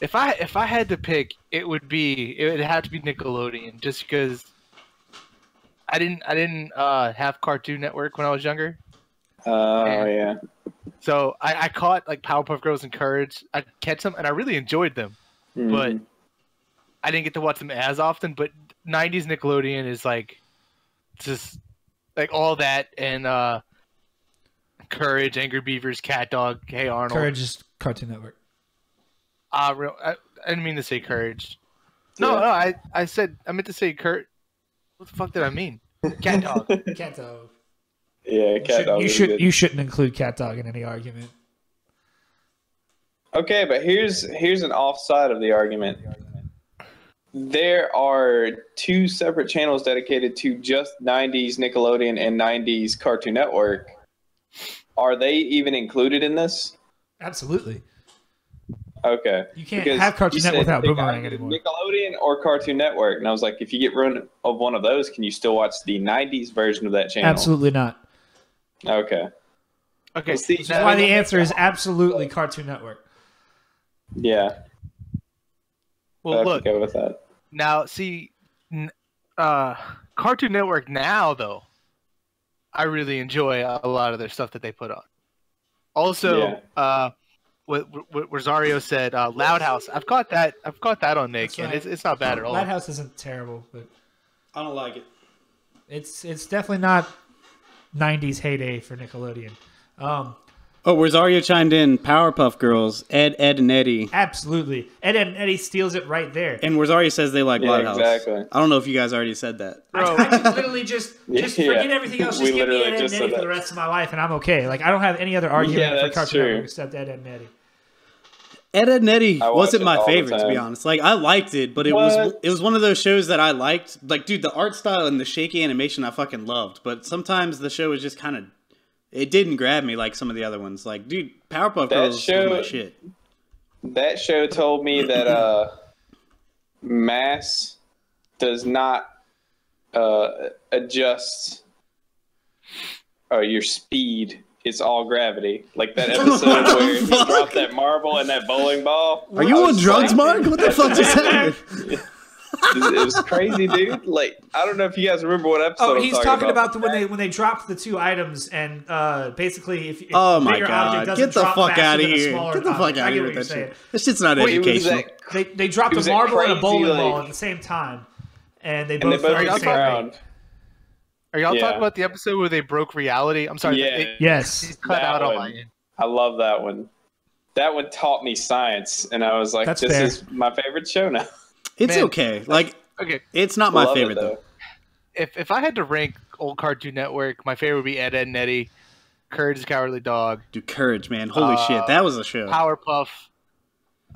If I had to pick, it would have to be Nickelodeon, just because I didn't have Cartoon Network when I was younger. Oh yeah. So I caught like Powerpuff Girls and Courage. I catch them and I really enjoyed them, but I didn't get to watch them as often. But '90s Nickelodeon is like just like all that and Courage, Angry Beavers, Cat Dog, Hey Arnold. Courage is Cartoon Network. I didn't mean to say Courage. No, I meant to say Courage. What the fuck did I mean? Cat Dog. Cat Dog. Yeah, Cat Dog. You shouldn't include Cat Dog in any argument. Okay, but here's an offside of the argument. There are 2 separate channels dedicated to just 90s Nickelodeon and 90s Cartoon Network. Are they even included in this? Absolutely. Okay. You can't have Cartoon Network without Boomerang anymore. Nickelodeon or Cartoon Network. And I was like, if you get rid of one of those, can you still watch the 90s version of that channel? Absolutely not. Okay. Okay. Well, see, Which is why the answer is absolutely Cartoon Network. Yeah. Well, look. Go with that. Now, see, Cartoon Network now, though, I really enjoy a lot of their stuff that they put on. Also, what Rosario said, Loud House. I've caught that on Nick, and it's not bad at all. Loud House isn't terrible, but I don't like it. It's definitely not 90s heyday for Nickelodeon. Rosario chimed in. Powerpuff Girls, Ed, and Eddie. Absolutely. Ed and Eddie steals it right there. And Rosario says they like Loud House. Exactly. I don't know if you guys already said that. I could literally just forget everything else. Just give me Ed and Eddie for the rest of my life, and I'm okay. Like, I don't have any other argument for Cartoon Network except Ed and Eddie. Ed, and Eddie wasn't my favorite, to be honest. Like, I liked it, but it was one of those shows that I liked. Like, dude, the art style and the shaky animation I fucking loved. But sometimes the show was just kind of... It didn't grab me like some of the other ones. Like, dude, Powerpuff Girls was my shit. That show told me that mass does not adjust your speed. It's all gravity. Like that episode where he dropped that marble and that bowling ball. Are you on drugs, Mark? What the fuck just happened? It was crazy, dude. Like, I don't know if you guys remember what episode. Oh, he's talking about when they dropped the 2 items and basically if oh my god, get the fuck out of here! Get the fuck out of here with that shit. This shit's not educational. They dropped a marble and a bowling ball at the same time, and they both hit the ground. Are y'all talking about the episode where they broke reality? I'm sorry. Yeah. Yes. Cut out on my end. I love that one. That one taught me science, and I was like, this is my favorite show now. It's okay. Like, it's not my favorite, though. If I had to rank old Cartoon Network, my favorite would be Ed, and Eddie, Courage the Cowardly Dog. Dude, Courage, man. Holy shit. That was a show. Powerpuff.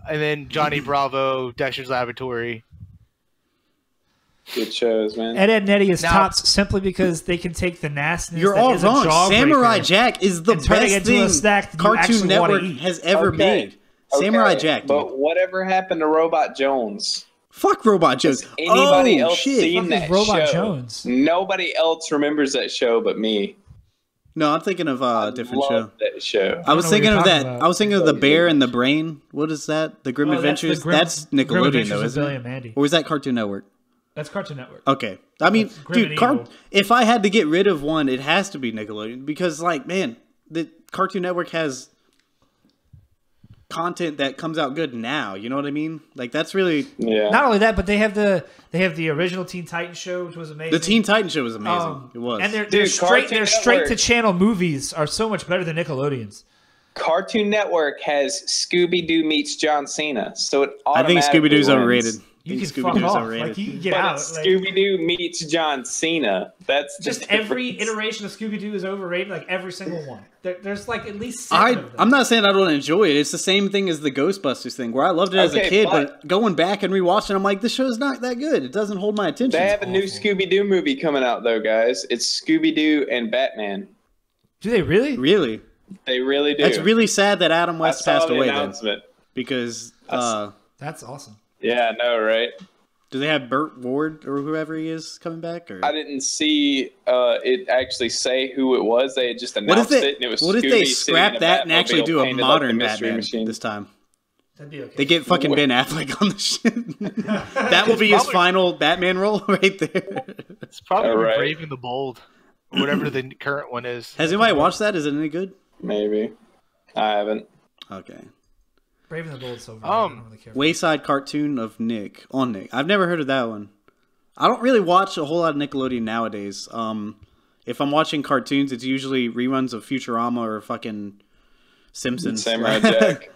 And then Johnny Bravo, Dexter's Laboratory. Good shows, man. Ed, and Eddie is tops simply because they can take the nastiness. You're all wrong. Samurai Jack is the best thing Cartoon Network has ever made. Samurai Jack, dude. But whatever happened to Robot Jones? Fuck Robot Jones. Has anybody else seen that Robot show? Jones? Nobody else remembers that show but me. No, I'm thinking of a different show. That show. I was thinking of that. I was thinking of The Bear and the Brain. What is that? The Grim Adventures? That's Nickelodeon, though, isn't it? Or was that Cartoon Network? That's Cartoon Network. Okay. I mean, dude, if I had to get rid of one, it has to be Nickelodeon. Because, like, man, the Cartoon Network has content that comes out good now. You know what I mean? Like, that's really... Yeah. Not only that, but they have the original Teen Titans show, which was amazing. The Teen Titans show was amazing. It was. And their straight to channel movies are so much better than Nickelodeon's. Cartoon Network has Scooby-Doo meets John Cena, so it automatically I think Scooby-Doo's overrated. You can fuck off. Like, you can get out. Scooby-Doo meets John Cena. That's just every iteration of Scooby-Doo is overrated. Like every single one. There's like at least 7 of them. I'm not saying I don't enjoy it. It's the same thing as the Ghostbusters thing, where I loved it as a kid, but going back and rewatching, I'm like, this show's not that good. It doesn't hold my attention. They have a new Scooby-Doo movie coming out, though, guys. It's Scooby-Doo and Batman. Do they really? Really? They really do. It's really sad that Adam West passed away then. Because that's awesome. Yeah, I know, right? Do they have Burt Ward or whoever he is coming back? Or I didn't see it actually say who it was. They had just announced it, and it was What if they scrap that and actually do a modern Batman this time? That'd be okay. They get fucking Ben Affleck on the shit. That will be his final Batman role right there. It's probably Alright. Brave and the Bold, or whatever the current one is. Has anybody watched that? Is it any good? Maybe. I haven't. Okay. Brave and the Bold so far. I don't really care. Wayside Cartoon of Nick. On Nick. I've never heard of that one. I don't really watch a whole lot of Nickelodeon nowadays. If I'm watching cartoons, it's usually reruns of Futurama or fucking Simpsons. Samurai Jack.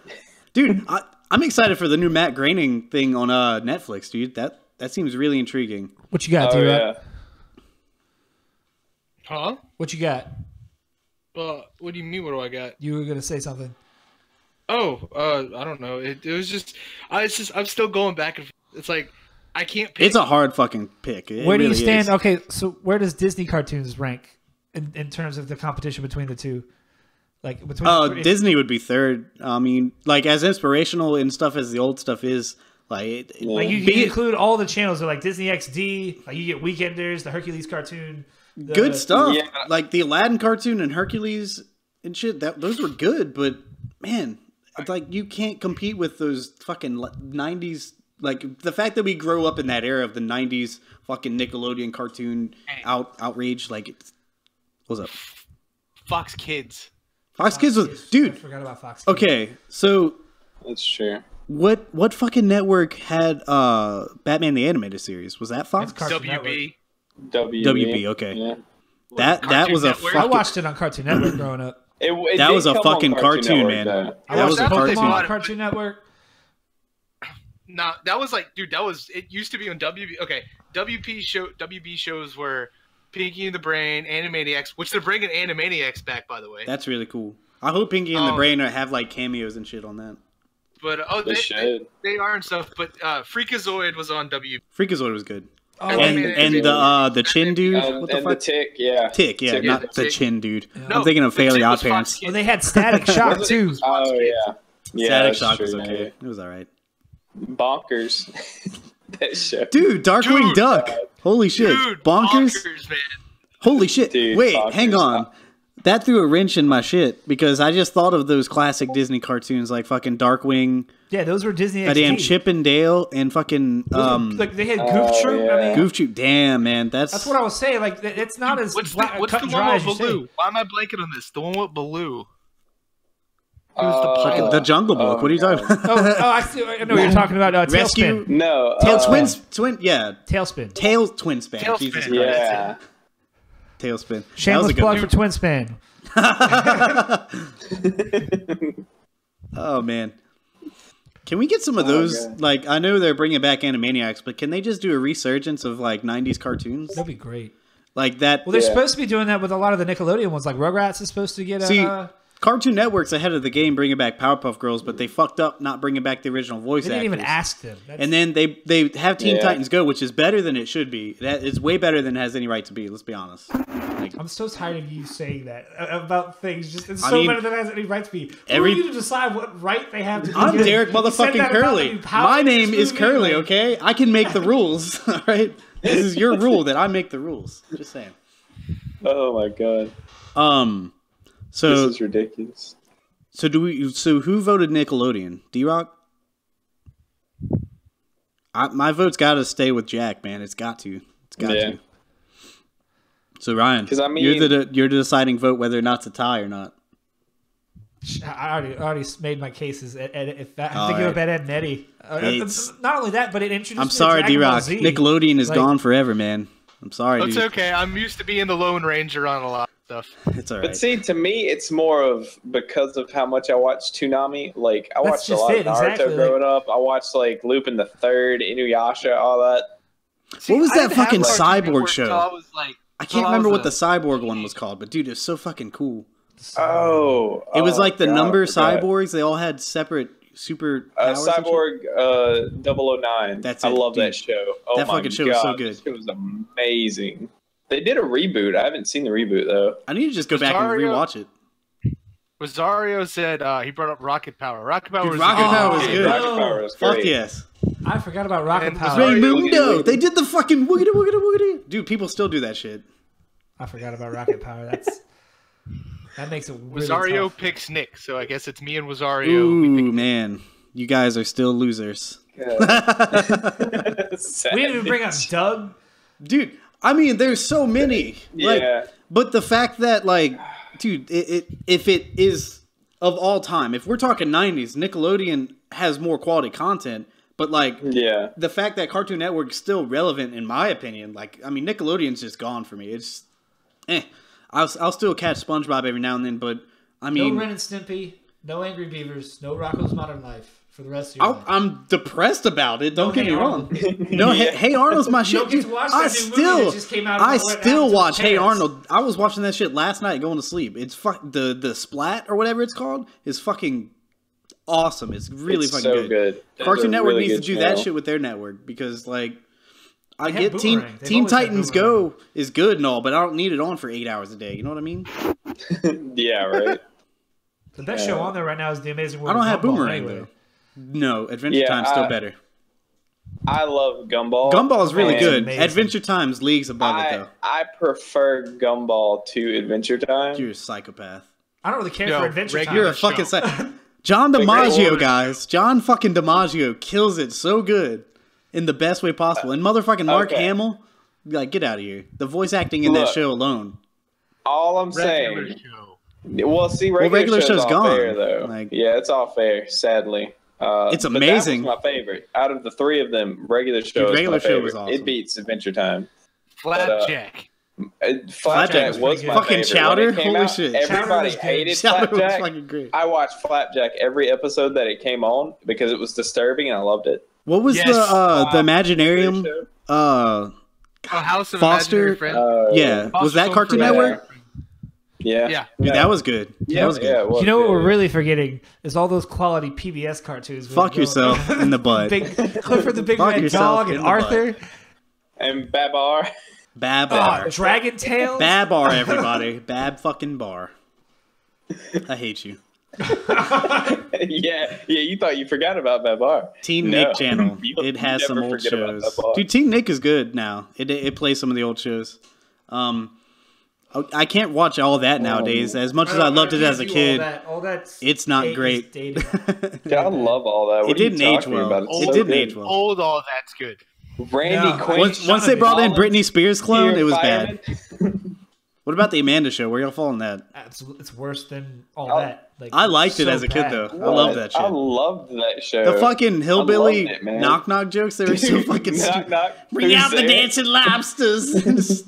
Dude, I'm excited for the new Matt Groening thing on Netflix, dude. That seems really intriguing. What you got, Oh, D-Rock? yeah. Huh? What you got? What do you mean? What do I got? You were gonna say something. Oh, I don't know. It was just, I'm still going back and it's like, I can't pick. It's a hard fucking pick. Where do you really stand? is. Okay, so where does Disney cartoons rank in terms of the competition between the two? Like between Oh, Disney would be third. I mean, like as inspirational and stuff as the old stuff is, like, like you can include all the channels, so like Disney XD, like you get Weekenders, the Hercules cartoon, good stuff. Yeah. Like the Aladdin cartoon and Hercules and shit. Those were good, but man, it's like you can't compete with those fucking 90s. Like the fact that we grow up in that era of the 90s fucking Nickelodeon cartoon outrage. Like, what's up? Fox Kids. Fox Kids was I dude. forgot about Fox Kids. Okay, so That's true. what fucking network had Batman the Animated Series? Was that Fox? That's Cartoon WB. WB. Okay. Yeah. That Cartoon was a Network? I fucking watched it on Cartoon Network growing up. It That did was a come on fucking cartoon, Network, man. though. I That watched was a Pokemon cartoon. on Cartoon Network. No, that was like, dude, it used to be on WB. Okay, WB shows were Pinky and the Brain, Animaniacs, which they're bringing Animaniacs back, by the way. That's really cool. I hope Pinky and the Brain have like cameos and shit on that. But They should. they are and stuff. But Freakazoid was on WB. Freakazoid was good. Oh, And the chin dude, what the And the fuck? Tick, yeah. Tick, yeah, Tick, not the Tick. chin dude. No, I'm thinking of the Fairly Tick Odd was Fox Parents. Kids. well, they had Static Shock too. Oh, yeah. Yeah, Static that's Shock true, was yeah. okay. It was all right. Bonkers. That show. Dude, Darkwing Dude. Duck. Holy shit. Dude, Bonkers. man. Holy shit. Dude, Wait, bonkers. hang on. That threw a wrench in my shit because I just thought of those classic Disney cartoons like fucking Darkwing, Yeah, those were Disney XD. goddamn Chip and Dale, and fucking like they had Goof Troop. yeah. I mean, Goof Troop. Damn, man, that's what I was saying. Like it's not as What's cut the and one dry with as you say. Baloo? Why am I blanking on this? The one with Baloo. Fucking the Jungle Book. What are you talking about? Oh, I know what you're talking about. Rescue. Tailspin. No. Yeah. Tailspin. Twin Span. Tailspin. Jesus Christ. Yeah. Tailspin. That was Shameless a good plug one. for Twin Span. Oh man, can we get some of those? God. Like, I know they're bringing back Animaniacs, but can they just do a resurgence of like '90s cartoons That'd be great. like that? Well, they're Yeah. supposed to be doing that with a lot of the Nickelodeon ones. Like Rugrats is supposed to get See, a. Cartoon Network's ahead of the game bringing back Powerpuff Girls, but they fucked up not bringing back the original voice They didn't even actors. ask them. That's, And then they have Teen Yeah. Titans Go, which is better than it should be. That is way better than it has any right to be. Let's be honest. Like, I'm so tired of you saying that about things. Just it's I so mean, better than it has any right to be. Who every- are you to decide what right they have to do? I'm Derek You said motherfucking that about Curley. the power My of this name is movie, Curley. like- Okay, I can make the rules. All right, this is your rule that I make the rules. Just saying. Oh my god. So This is ridiculous. So who voted Nickelodeon? D-Rock? My vote's got to stay with Jack, man. It's got to. It's got Yeah. to. So Ryan, 'Cause I mean- you're the deciding vote whether or not it's a tie or not. I already made my cases. If I'm All thinking right. about Ed and Eddie. It's- Not only that, but it introduced. I'm me to sorry, Dragon Ball D-Rock. Z. Nickelodeon is Like- gone forever, man. I'm sorry, It's dude. okay. I'm used to being the Lone Ranger on a lot of stuff. It's all But right. see, to me, it's more of because of how much I watched Toonami. Like, I That's watched a just lot it, of Naruto exactly, growing up. I watched, like, Lupin the Third, Inuyasha, all that. See, What was I that didn't have fucking Cartoon cyborg Network show? till I was like, I till can't remember was what the a- cyborg one was called, but dude, it was so fucking cool. Oh. It was like the God, number I forgot. cyborgs. They all had separate super powers and shit. Cyborg 009. That's I it, love dude. that show. Oh That my fucking show God. was so good. That show was amazing. They did a reboot. I haven't seen the reboot, though. I need to just go back and Rosario- rewatch it. Rosario said he brought up Rocket Power. Rocket Power Dude, was Rocket Power was Dude, good. Rocket Power was Fuck great. yes. I forgot about Rocket And Power. Rosario- Raymundo. They did the fucking woogity woogity woogity. Dude, people still do that shit. I forgot about Rocket Power. That makes it really Rosario tough. picks Nick, so I guess it's me and Rosario. Ooh, man. You guys are still losers. We didn't even bring up Doug. Dude, I mean, there's so many. Like, Yeah. But the fact that, like, dude, if it is of all time, if we're talking 90s, Nickelodeon has more quality content. But, like, Yeah. the fact that Cartoon Network is still relevant, in my opinion, like, I mean, Nickelodeon's just gone for me. It's, I'll still catch SpongeBob every now and then, but, I mean... No Ren and Stimpy, no Angry Beavers, no Rocko's Modern Life for the rest of your life. I'm depressed about it. Don't No get me Hey wrong. Arnold. No, Hey Arnold's my shit. You don't get to Dude, watch I that new movie that just came out about what happened to watch the Hey parents. Arnold. I was watching that shit last night going to sleep. It's the Splat or whatever it's called is fucking awesome. It's really It's fucking so good. That's Cartoon a Network really needs to good do that channel. shit with their network because, like, I They get have Teen Boomerang. They've Teen always had Titans Boomerang. Go is good and all, but I don't need it on for 8 hours a day. You know what I mean? Yeah, right. The best show on there right now is The Amazing I World don't of have Gumball, Boomerang anyway. though. No, Adventure Yeah, Time's still better. I love Gumball. Gumball is really and good. amazing. Adventure Time's leagues above it though. I prefer Gumball to Adventure Time. You're a psychopath. I don't really care Yo, for Adventure Time. You're a show. fucking John DiMaggio, guys. John fucking DiMaggio kills it so good in the best way possible. And motherfucking Mark Okay. Hamill, like, get out of here. The voice acting in that Look. show alone. All I'm Regular saying. show. Well, see, regular show's all gone. fair though. Like- Yeah, it's all fair. Sadly, It's but amazing. That was my favorite out of the three of them. Regular show, Regular is my Show favorite. was awesome. It beats Adventure Time. Flapjack. Flapjack was was pretty my good. Fucking favorite. Chowder? When it came Holy out, shit. Chowder Everybody was good. hated Chowder was Flapjack. fucking great. I watched Flapjack every episode that it came on because it was disturbing and I loved it. What was Yes. the Imaginarium? A House of Foster- Imaginary Friends. Yeah. Was that Home Cartoon for Network? Yeah. Yeah. Dude, that was good. Yeah, That was good. yeah, it was You know what good. we're really forgetting is all those quality PBS cartoons. Fuck yourself in the butt. Big Clifford the Big Fuck Red yourself Dog in and the butt. Arthur. And Babar. Babar. Dragon Tales. Babar, everybody. Bab fucking bar. I hate you. yeah, you thought you forgot about Babar. Teen No. Nick channel. You It has some never old forget about shows. that bar. Dude, Teen Nick is good now. It plays some of the old shows. I can't watch all that nowadays. As much as I loved it as a kid, All that it's not great. Yeah, I love all that. What It are you didn't age talking well. about? It's It so didn't good. age well. Old, all that's good. Randy No. Quaid. Once they brought in Collins, Britney Spears clone, Peter it was Fireman. bad. What about the Amanda Show? Where y'all fall on that? It's worse than all Oh, that. Like, I liked it so as a kid, bad. though. I love that shit. I loved that show. The fucking hillbilly loved it, man. knock knock jokes, they were so fucking knock, stupid. knock. Bring Who's out the there? dancing lobsters.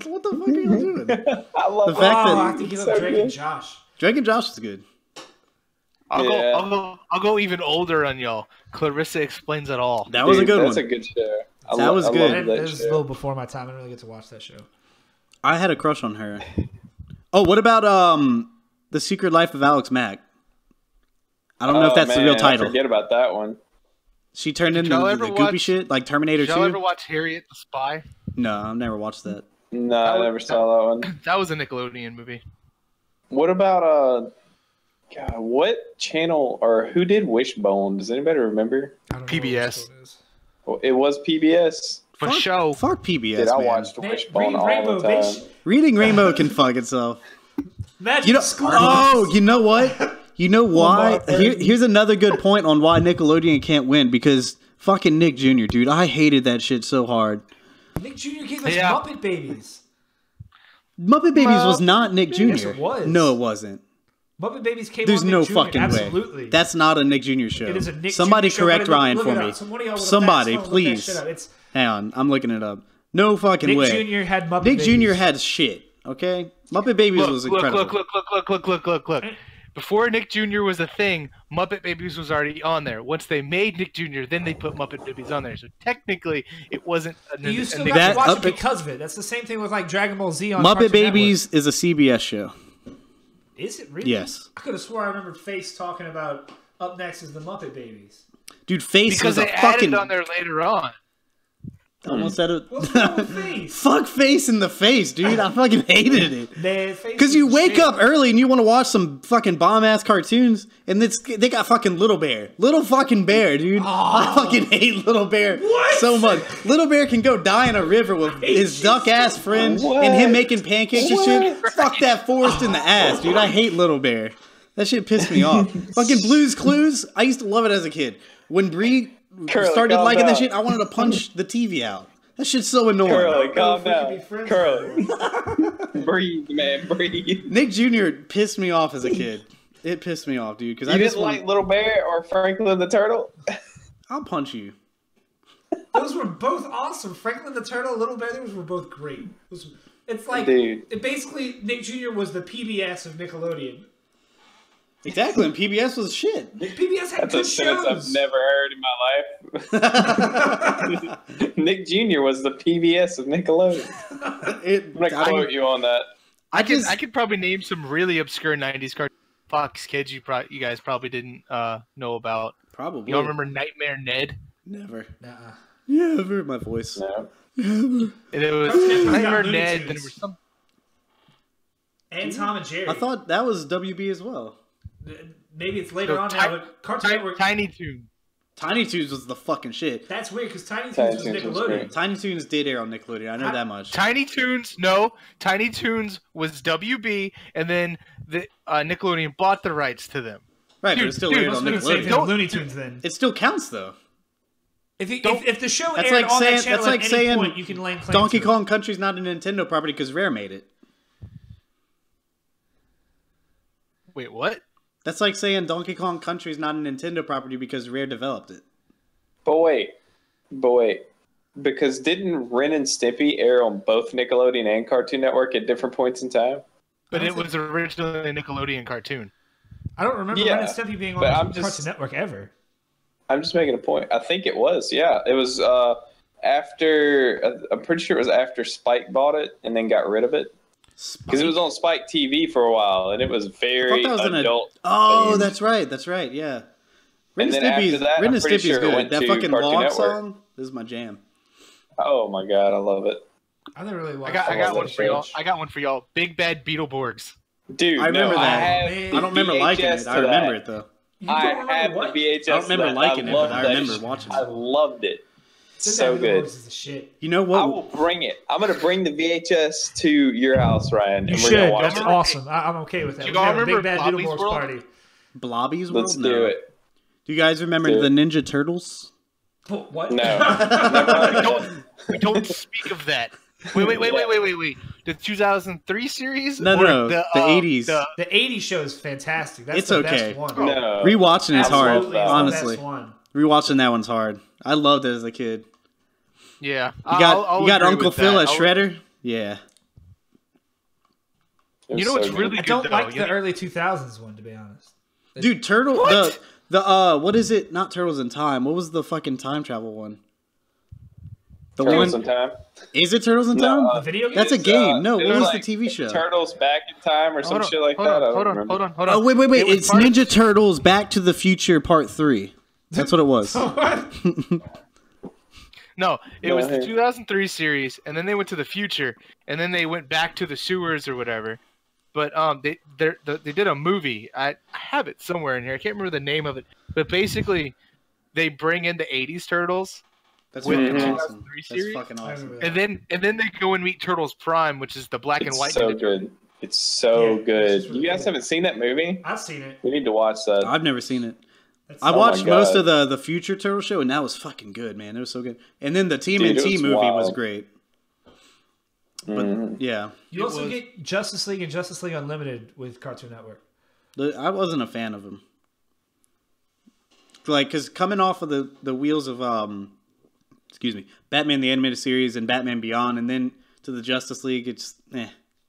What the fuck are y'all doing? I love The fact Oh, that- I have to give up Drake and Josh. Drake and Josh is good. Yeah. I'll go even older on y'all. Clarissa Explains It All. That was a good That's one. a good show. That was good. I love That that was a show. little before my time. I didn't really get to watch that show. I had a crush on her. Oh, what about The Secret Life of Alex Mack? I don't know if that's the real title. Forget about that one. She turned into y'all the ever goopy watch- shit like Terminator Did y'all 2. ever watch Harriet the Spy? No, I've never watched that. No, I never saw that one. That was a Nickelodeon movie. What about God, what channel or who did Wishbone? Does anybody remember? I don't know PBS. what this is. Well, it was PBS. For Fuck- show. Fuck PBS, Dude, I man. watched Hey, Wishbone read all Rainbow, the time. bitch. Reading Rainbow can fuck itself. Magic You know, School. oh, you know what? You know why? Lamar. Here's another good point on why Nickelodeon can't win because fucking Nick Jr., dude. I hated that shit so hard. Nick Jr. gave us Yeah. Muppet Babies. Muppet Babies was not Nick Jr. Yes, it was. No, it wasn't. Muppet Babies came There's on no Nick Jr. fucking Absolutely. way. That's not a Nick Jr. show. It is a Nick Somebody Jr. show. correct Look Ryan it for up. me. Somebody with a Somebody, fast phone, look that please. shit up. It's Hang on, I'm looking it up. No fucking Nick way. Jr. had Muppet Nick Babies. Jr. had shit. Okay, Muppet Babies was incredible. Look. Before Nick Jr. was a thing, Muppet Babies was already on there. Once they made Nick Jr., then they put Muppet Babies on there. So technically, it wasn't a You still Nick got That- to watch up- it because of it. That's the same thing with like Dragon Ball Z on Muppet Cartoon Babies is a CBS show. Network. Is it really? Yes. I could have swore I remembered Face talking about up next is the Muppet Babies. Dude, Face because was they a added fucking. it on there later on. Almost said it. What's wrong with Face? Fuck Face in the face, dude. I fucking hated it. Because Because you wake up early and you want to watch some fucking bomb ass cartoons, and they got fucking Little Bear. Little fucking Bear, dude. I fucking hate Little Bear so much. Little Bear can go die in a river with his duck ass friend What? and him making pancakes and shit. Fuck that forest in the ass, dude. I hate Little Bear. That shit pissed me off. Fucking Blue's Clues. I used to love it as a kid. When Bree started liking that shit, I wanted to punch the TV out. That shit's so annoying. Curly, calm down. Curly. Breathe, man, breathe. Nick Jr. pissed me off as a kid. It pissed me off, dude. Because I didn't like Little Bear or Franklin the Turtle? I'll punch you. Those were both awesome. Franklin the Turtle, Little Bear, those were both great. It's like, basically, Nick Jr. was the PBS of Nickelodeon. Exactly, and PBS was shit. PBS had That's good a sentence shows. I've never heard in my life. Nick Jr. was the PBS of Nickelodeon. I'm going to quote you on that. I could probably name some really obscure 90s cartoons. Fox Kids you guys probably didn't know about. Probably. You don't remember Nightmare Ned? Never. Nuh-uh. Never. My voice. No. And it was Nightmare Ned, then there was some... And Tom and Jerry. I thought that was WB as well. Maybe it's later on now, but Cartoon Network... Tiny Toons. Tiny Toons was the fucking shit. That's weird, because Tiny Toons was Nickelodeon. Tiny Toons did air on Nickelodeon. I know that much. Tiny Toons was WB, and then the Nickelodeon bought the rights to them. Right, but it still aired on Nickelodeon. Looney Tunes, then. It still counts, though. If the show that's aired like on saying, that channel that's like at any saying point, you can lay claim Donkey to Kong Country's not a Nintendo property because Rare made it. Wait, what? That's like saying Donkey Kong Country's not a Nintendo property because Rare developed it. But wait. Because didn't Ren and Stimpy air on both Nickelodeon and Cartoon Network at different points in time? But it was originally a Nickelodeon cartoon. I don't remember Ren and Stimpy being on Cartoon Network ever. I'm just making a point. I think it was, yeah. It was after, I'm pretty sure it was after Spike bought it and then got rid of it. Because it was on Spike TV for a while, and it was very adult. Oh, that's right, yeah. Ren and Stimpy's good. That fucking log song, this is my jam. Oh my god, I love it. I never really watched I got one for y'all. I got one for y'all. Big Bad Beetleborgs. Dude, I remember that. I don't remember liking it. I remember it though. I have the VHS. I don't remember liking it, but I remember watching it. I loved it. So good. You know what? I will bring it. I'm going to bring the VHS to your house, Ryan. You should. That's awesome. I'm okay with that. You all remember Big Bad Beetleborgs party. Blobby's World? Let's do it. Do you guys remember the Ninja Turtles? What? No. we don't speak of that. Wait. The 2003 series? No. The 80s. The 80s show is fantastic. That's the best one. No. Rewatching is hard, honestly. The best one. Rewatching that one's hard. I loved it as a kid. Yeah. You got Uncle Phil as Shredder? Yeah. You know what's really good, I don't like the early 2000s one, to be honest. Dude, what is it? Not Turtles in Time. What was the fucking time travel one? Turtles in Time? Is it Turtles in Time? The video game? That's a game. No, it what was like the TV show? Turtles Back in Time or some shit like that. Hold on. Oh, wait. It's Ninja Turtles Back to the Future Part 3. That's what it was. No, it was the 2003 series, and then they went to the future, and then they went back to the sewers or whatever. But they did a movie. I have it somewhere in here. I can't remember the name of it. But basically, they bring in the 80s Turtles. That's with fucking the awesome. 2003 series. That's fucking awesome. And then they go and meet Turtles Prime, which is the black and white. So good. It's so good. Really, you guys haven't seen that movie? I've seen it. We need to watch that. I've never seen it. I watched most of the Future Turtle show, and that was fucking good, man. It was so good. And then the TMNT movie was great. But yeah, you also get Justice League and Justice League Unlimited with Cartoon Network. I wasn't a fan of them. Like, because coming off of the wheels of Batman the Animated Series and Batman Beyond, and then to the Justice League, it's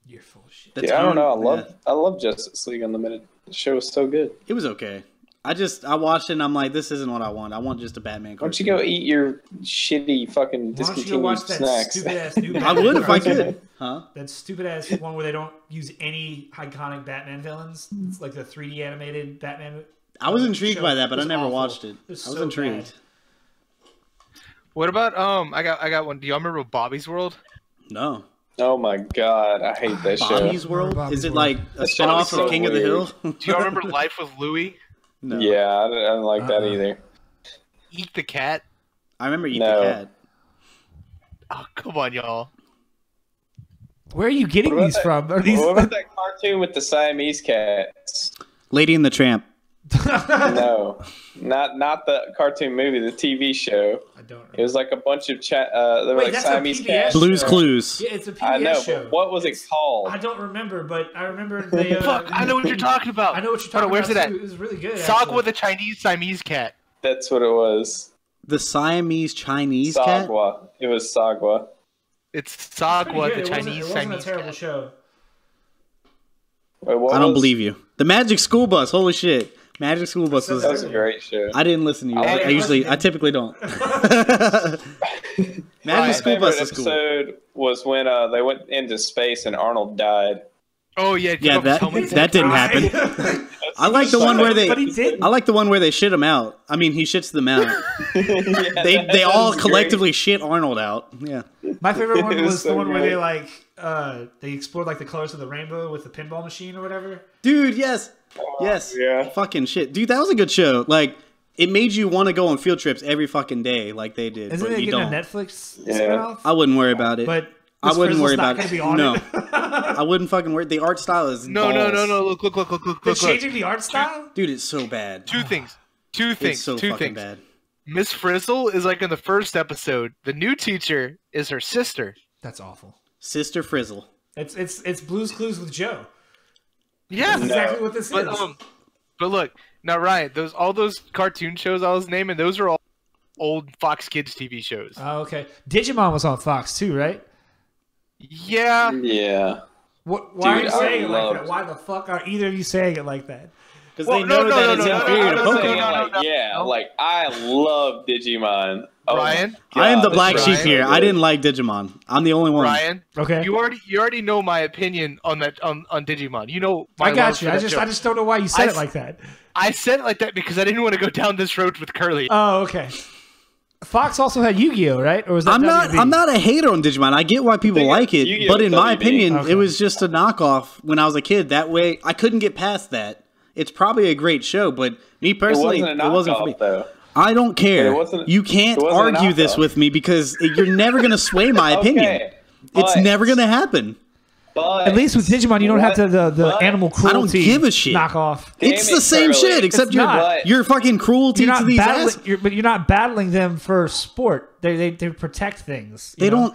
You're full of shit. I don't know. I love Justice League Unlimited. The show was so good. It was okay. I watched it and I'm like, this isn't what I want. I want just a Batman cartoon. Why don't you go eat your shitty fucking discontinued snacks? Stupid-ass new I would if I could. Huh? That stupid-ass one where they don't use any iconic Batman villains. It's like the 3D animated Batman. I was intrigued by that, but I never watched it. I was intrigued. Bad. What about I got one. Do y'all remember Bobby's World? No. Oh my god, I hate that show. Bobby's World? Is it like a spinoff of King of the Hill? Do y'all remember Life with Louie? No. Yeah, I don't like that either. Eat the Cat? I remember Eat the Cat. Oh, come on, y'all. Where are you getting these from? Are these... What about that cartoon with the Siamese cats? Lady and the Tramp. No, not the cartoon movie, the TV show. I don't remember. It was like a bunch of they were like that's Siamese a PBS cats. Blue's Clues. Yeah, it's a PBS I know, show. but what was it called? I don't remember, but I remember they. Fuck, I know what you're talking about. I know what you're talking Where's about. it at? It was really good. Sagwa the Chinese Siamese cat. That's what it was. The Siamese Chinese cat? Sagwa. It was Sagwa. It's Sagwa the It Chinese wasn't Siamese a terrible cat. show. Wait, what I don't was- believe you. The Magic School Bus. Holy shit. Magic School Bus was... That was a great show. I didn't listen to you. I typically don't. Magic School My Bus favorite is cool. episode was when they went into space and Arnold died. Oh yeah, Yeah, that didn't happen. I like the one where they. But he didn't. I like the one where they shit him out. I mean, he shits them out. Yeah, They all collectively shit Arnold out. Yeah. My favorite one It was was the so one where great. they explored like the colors of the rainbow with the pinball machine or whatever. Dude, yes. Yes. Yeah. Fucking shit. Dude, that was a good show. Like, it made you want to go on field trips every fucking day like they did. Isn't but it you getting don't. a Netflix Yeah. spinoff? I wouldn't worry about it. But I Miss wouldn't worry Frizzle's not about gonna it. be on No. it. I wouldn't fucking worry. The art style is No. balls. Look. They're changing the art style? Dude, it's so bad. Two things. It's so Two fucking things. bad. Miss Frizzle is like in the first episode. The new teacher is her sister. That's awful. Sister Frizzle. It's Blue's Clues with Joe. Yeah, That's exactly what this is. but look now, Ryan. All those cartoon shows I was naming, those are all old Fox Kids TV shows. Oh, okay. Digimon was on Fox too, right? Yeah, Yeah. Why Dude, are you I saying it like loved- that? Why the fuck are either of you saying it like that? Because Well, they know no, that no, it's no, no, inferior I'm to no, saying, Pokemon. like, yeah, like I love Digimon. Oh my Ryan? God, I am the black that's sheep Ryan. here. I didn't like Digimon. I'm the only one. Ryan. Okay. You already know my opinion on that on Digimon. You know my I love got for you. I that just show. don't know why you said I it like that. I said it like that because I didn't want to go down this road with Kerley. Oh, okay. Fox also had Yu-Gi-Oh, right? Or was that WB? I'm not a hater on Digimon. I get why people Think like it, Yu-Gi-Oh! but in my WB. opinion, Okay. it was just a knockoff when I was a kid. That way, I couldn't get past that. It's probably a great show, but me personally, It wasn't a wasn't for knockoff, me. though. I don't care. It wasn't- You can't it wasn't a argue this knockoff. with me because you're never going to sway my opinion. Okay, It's but- never going to happen. But At least with Digimon, you don't have to the But- animal I cruelty. don't give a shit. Knockoff. Damn It's it, the same Kerley. shit, except It's not. you're fucking cruelty You're to not these battling. ass. But you're not battling them for sport. They protect things. you They know? don't.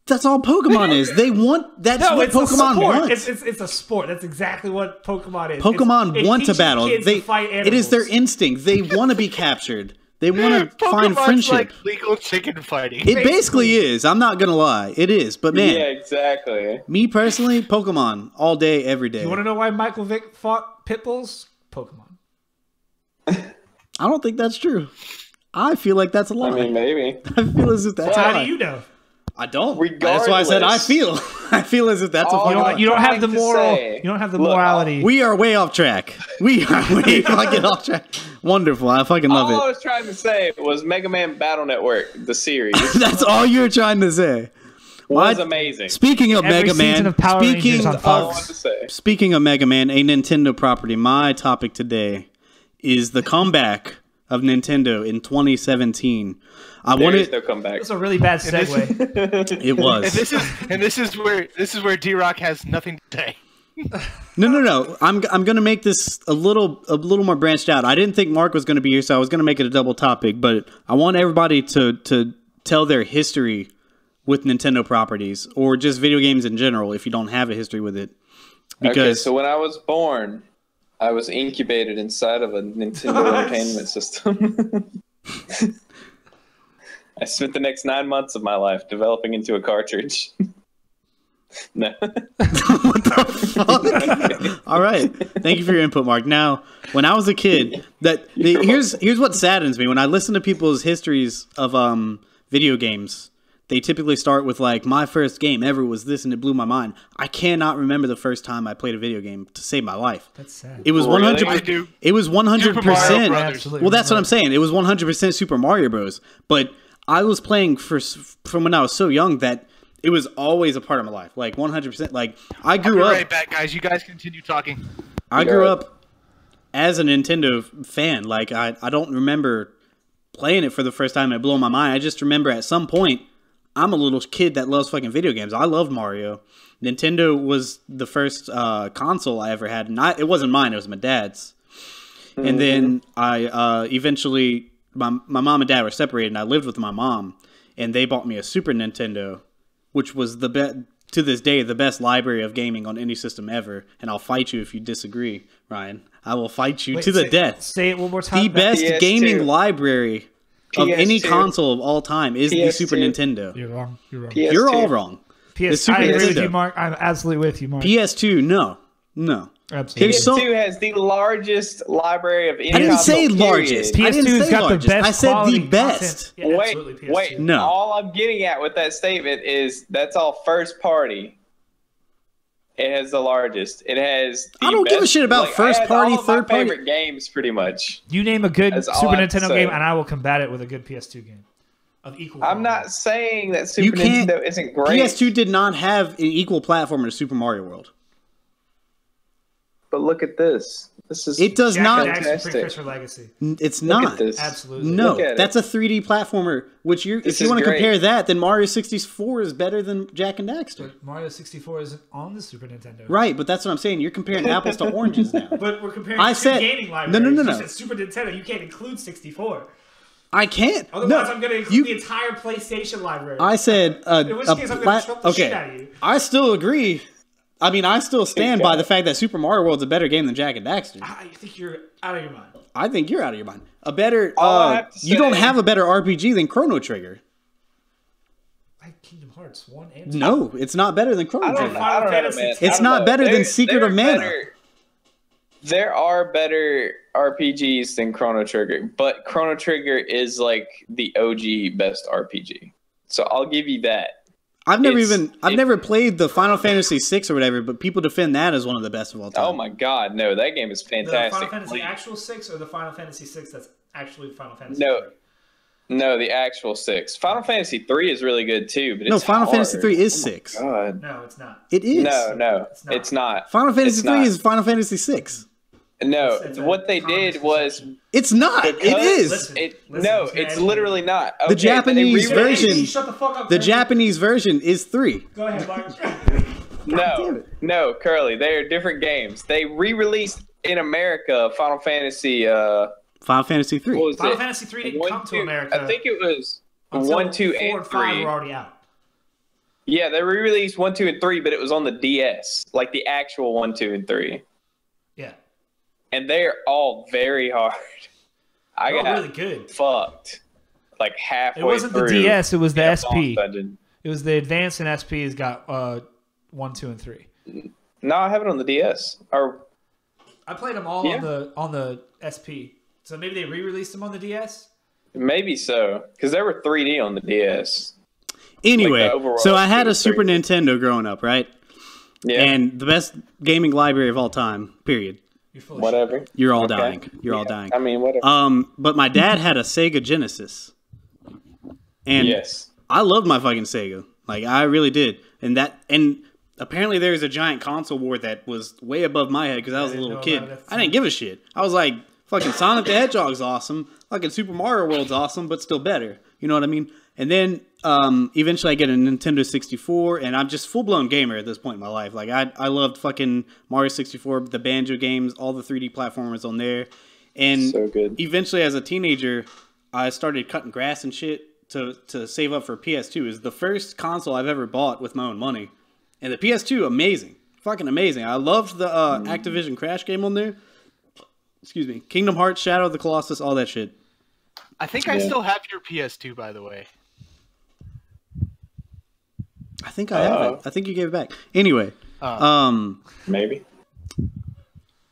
That's all Pokemon is. They want. That's No, what it's a Pokemon sport. wants. It's a sport. That's exactly what Pokemon is. Pokemon It want to teaches battle. kids They. to fight It is their animals. instinct. They want to be captured. They want to find Pokemon's friendship. like legal chicken fighting. It basically is. I'm not gonna lie. It is. But man, yeah, exactly. me personally, Pokemon all day, every day. You want to know why Michael Vick fought pit bulls? Pokemon. I don't think that's true. I feel like that's a lie. I mean, maybe. I feel as if that's a How lie. do you know? I don't. That's why I said I Regardless. feel. I feel as if that's a All fucking You lie. don't, you don't have the trying to moral. say- You don't have the Look, morality. We are way off track. We are way fucking off track. Wonderful. I fucking love All I it. was trying to say was Mega Man Battle Network, the series, That's all you're trying to say. was What? amazing. Speaking of Every Mega season Man, of Power Rangers speaking on That's all I Fox. wanted to say. speaking of Mega Man, a Nintendo property, my topic today is the comeback of Nintendo in 2017. I There is wanted no comeback. That's a really bad segue. it was. And this is where D-Rock has nothing to say. No. I'm gonna make this a little more branched out. I didn't think Mark was gonna be here, so I was gonna make it a double topic. But I want everybody to tell their history with Nintendo properties or just video games in general if you don't have a history with it. Okay, Because so when I was born, I was incubated inside of a Nintendo Entertainment System. I spent the next 9 months of my life developing into a cartridge. No. all right, thank you for your input, Mark. Now, when I was a kid, here's what saddens me when I listen to people's histories of video games. They typically start with like, my first game ever was this and it blew my mind. I cannot remember the first time I played a video game to save my life. That's sad. It was Really? 100. I do. It was 100%. Super Mario Brothers. Absolutely. Well, that's what I'm saying. It was 100% Super Mario Bros. But I was playing from when I was so young that it was always a part of my life. Like 100%. Like I I'll be grew up. right back, guys. You guys continue talking. I grew up as a Nintendo fan. Like I don't remember playing it for the first time and it blew my mind. I just remember at some point I'm a little kid that loves fucking video games. I loved Mario. Nintendo was the first console I ever had. And it wasn't mine. It was my dad's. Mm-hmm. And then I eventually, my mom and dad were separated, and I lived with my mom. And they bought me a Super Nintendo, which was to this day, the best library of gaming on any system ever. And I'll fight you if you disagree, Ryan. I will fight you to the death. Say it one more time. The best PS2 gaming library of any console of all time is PS2. The Super Nintendo. You're wrong. You're all wrong. I agree with you, Mark. I'm absolutely with you, Mark. PS2, no. Absolutely. PS2 has the largest library of any I didn't console, say largest. PS2's got the best. I said the best. Yeah, wait. No. All I'm getting at with that statement is that's all first party. It has the largest. It has. I don't give a shit about first party, third party. Favorite games, pretty much. You name a good Super Nintendo game, and I will combat it with a good PS2 game of equal quality. I'm not saying that Super Nintendo isn't great. PS2 did not have an equal platform to Super Mario World. But look at this. This is it does not. Precursor Legacy. It's not. Look at this. Absolutely. No, that's a 3D platformer. Which if you want to compare that, then Mario 64 is better than Jak and Daxter. But Mario 64 isn't on the Super Nintendo. Right, but that's what I'm saying. You're comparing apples to oranges now. But we're comparing two gaming libraries. No. You said Super Nintendo. You can't include 64. I can't. Otherwise, I'm going to include the entire PlayStation library. I said in which case, I'm going to trump the shit out of you. I still agree. I mean, I still stand by the fact that Super Mario World's a better game than Jak and Daxter. I think you're out of your mind. I think you're out of your mind. A better... you don't have a better RPG than Chrono Trigger. I have Kingdom Hearts 1 and 2. No, it's not better than Chrono Trigger. Final Fantasy. It's not better than Secret of Mana. There are better RPGs than Chrono Trigger, but Chrono Trigger is like the OG best RPG. So I'll give you that. I've never played the Final Fantasy VI or whatever, but people defend that as one of the best of all time. Oh my god, no, that game is fantastic. The Final Fantasy actual 6 or the Final Fantasy 6 that's actually Final Fantasy 3? No, the actual 6. Final Fantasy 3 is really good too, but it's Final Fantasy 3 is 6. God. No, it's not. It is. No, it's not. Final Fantasy 3 is Final Fantasy 6 No, what they did was... It's not. It is. It's literally not. Okay, the Japanese version... Shut the fuck up. The Japanese version is 3. Go ahead, Mark. No, Kerley. They are different games. They re-released in America Final Fantasy... Final Fantasy 3. Final Fantasy 3 didn't come to America. I think it was 1, 2, and 3. 4 and 5 were already out. Yeah, they re-released 1, 2, and 3, but it was on the DS. Like the actual 1, 2, and 3. Yeah. And they're all very hard. I got really good. Fucked. Like halfway through. It wasn't the DS, it was the SP. Dungeon. It was the Advanced and SP has got 1, 2, and 3. No, I have it on the DS. I played them all on the SP. So maybe they re-released them on the DS? Maybe so. Because they were 3D on the DS. Anyway, so I had a Super Nintendo growing up, right? Yeah. And the best gaming library of all time, period. Whatever. You're all dying. You're all dying. I mean, whatever. But my dad had a Sega Genesis. And yes. I loved my fucking Sega. Like, I really did. And apparently there was a giant console war that was way above my head because I was a little kid. I didn't give a shit. I was like, fucking Sonic the Hedgehog's awesome. Fucking Super Mario World's awesome, but still better. You know what I mean? And then eventually I get a Nintendo 64, and I'm just full-blown gamer at this point in my life. Like, I loved fucking Mario 64, the Banjo games, all the 3D platformers on there. And so good. Eventually, as a teenager, I started cutting grass and shit to save up for PS2. It was the first console I've ever bought with my own money. And the PS2, amazing. Fucking amazing. I loved the Activision Crash game on there. Excuse me. Kingdom Hearts, Shadow of the Colossus, all that shit. I think I still have your PS2, by the way. I think I have it. I think you gave it back. Anyway. Maybe.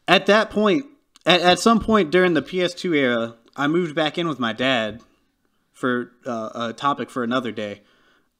At that point, at some point during the PS2 era, I moved back in with my dad for a topic for another day.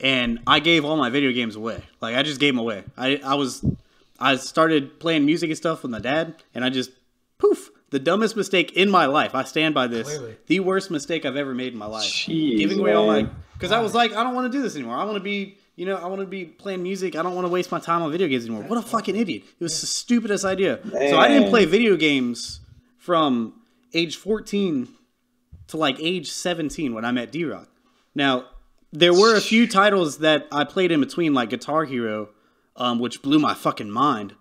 And I gave all my video games away. Like, I just gave them away. I started playing music and stuff with my dad, and I just, poof. The dumbest mistake in my life. I stand by this. Clearly. The worst mistake I've ever made in my life. Jeez, giving away all my... Because I was like, I don't want to do this anymore. I want to be, I want to be playing music. I don't want to waste my time on video games anymore. What a fucking idiot. It was the stupidest idea. Man. So I didn't play video games from age 14 to like age 17 when I met D-Rock. Now, there were a few titles that I played in between, like Guitar Hero, which blew my fucking mind.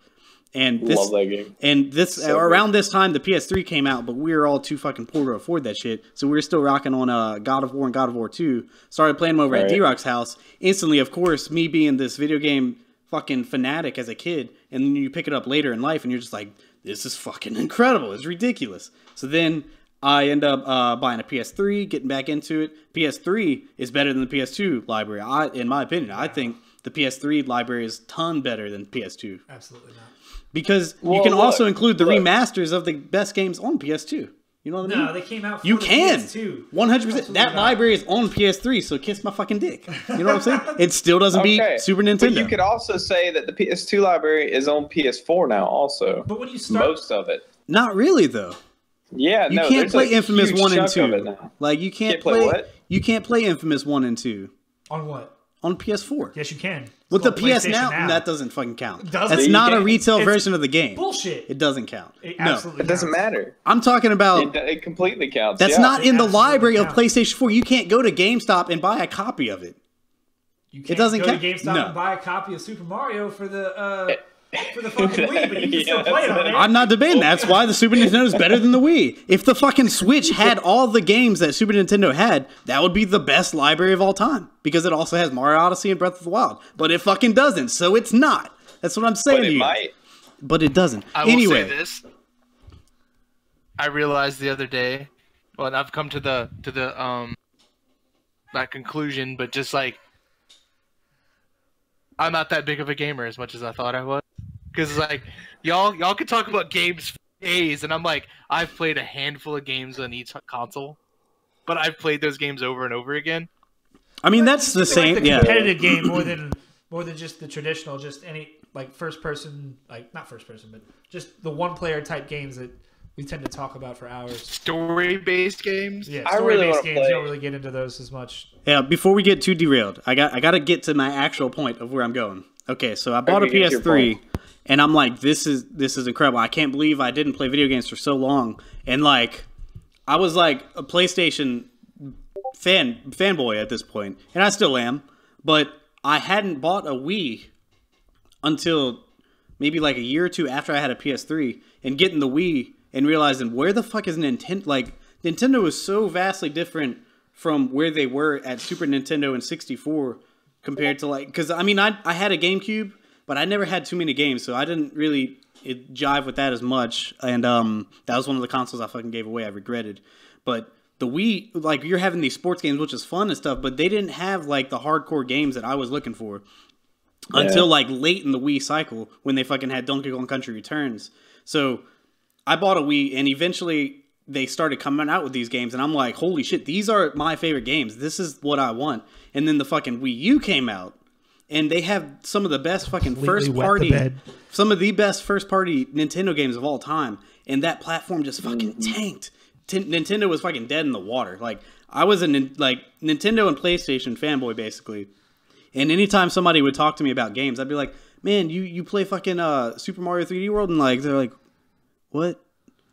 And this, love that game. And this So around this time, the PS3 came out, but we were all too fucking poor to afford that shit. So we were still rocking on God of War and God of War 2. Started playing them over at D-Rock's house. Instantly, of course, me being this video game fucking fanatic as a kid, and then you pick it up later in life, and you're just like, this is fucking incredible. It's ridiculous. So then I end up buying a PS3, getting back into it. PS3 is better than the PS2 library, in my opinion. I think the PS3 library is a ton better than PS2. Absolutely not. Because you can also include the remasters of the best games on PS2. You know what I mean? No, they came out for you the can. PS2. 100%. That library is on PS3, so kiss my fucking dick. You know what I'm saying? It still doesn't beat Super Nintendo. But you could also say that the PS2 library is on PS4 now also. But when you start... Most of it. Not really, though. Yeah, you can't play Infamous 1 and 2. Like, you can't play what? You can't play Infamous 1 and 2. On what? On PS4. Yes, you can. With the PS now, that doesn't fucking count. Doesn't? That's not a retail version of the game. Bullshit. It doesn't count. It absolutely It doesn't matter. I'm talking about... It completely counts. That's not in the library of counts. PlayStation 4. You can't go to GameStop and buy a copy of it. You can't It doesn't go count. to GameStop No. and buy a copy of Super Mario for the fucking Wii, but you can still play it on there. I'm not debating. That's why the Super Nintendo is better than the Wii. If the fucking Switch had all the games that Super Nintendo had, that would be the best library of all time. Because it also has Mario Odyssey and Breath of the Wild. But it fucking doesn't, so it's not. That's what I'm saying But to it you. might. But it doesn't. I will Anyway, say this. I realized the other day, well, I've come to the that conclusion, but just like I'm not that big of a gamer as much as I thought I was. Because like y'all can talk about games for days, and I'm like, I've played a handful of games on each console, but I've played those games over and over again. I mean, that's the same. Like the Yeah. competitive game more than just the traditional, just any like first person, like not first person, but just the one player type games that we tend to talk about for hours. Story-based games. Yeah, I really story-based wanna games. play- You don't really get into those as much. Yeah, before we get too derailed, I got to get to my actual point of where I'm going. Okay, so I bought a Okay, get to your PS3, point. and I'm like, this is incredible. I can't believe I didn't play video games for so long. And like, I was like a PlayStation fanboy at this point, and I still am. But I hadn't bought a Wii until maybe like a year or two after I had a PS3, and getting the Wii and realizing where the fuck is Nintendo? Like, Nintendo is so vastly different from where they were at Super Nintendo and 64 compared to like, because I mean, I had a GameCube, but I never had too many games, so I didn't really jive with that as much. And that was one of the consoles I fucking gave away. I regretted. But the Wii, like, you're having these sports games, which is fun and stuff, but they didn't have like the hardcore games that I was looking for until like late in the Wii cycle when they fucking had Donkey Kong Country Returns. So I bought a Wii, and eventually they started coming out with these games, and I'm like, holy shit, these are my favorite games. This is what I want. And then the fucking Wii U came out, and they have some of the best fucking some of the best first party Nintendo games of all time, and that platform just fucking tanked. Nintendo was fucking dead in the water. Like, I was a Nintendo and PlayStation fanboy basically, and anytime somebody would talk to me about games, I'd be like, man, you play fucking Super Mario 3D World? And like, they're like, what?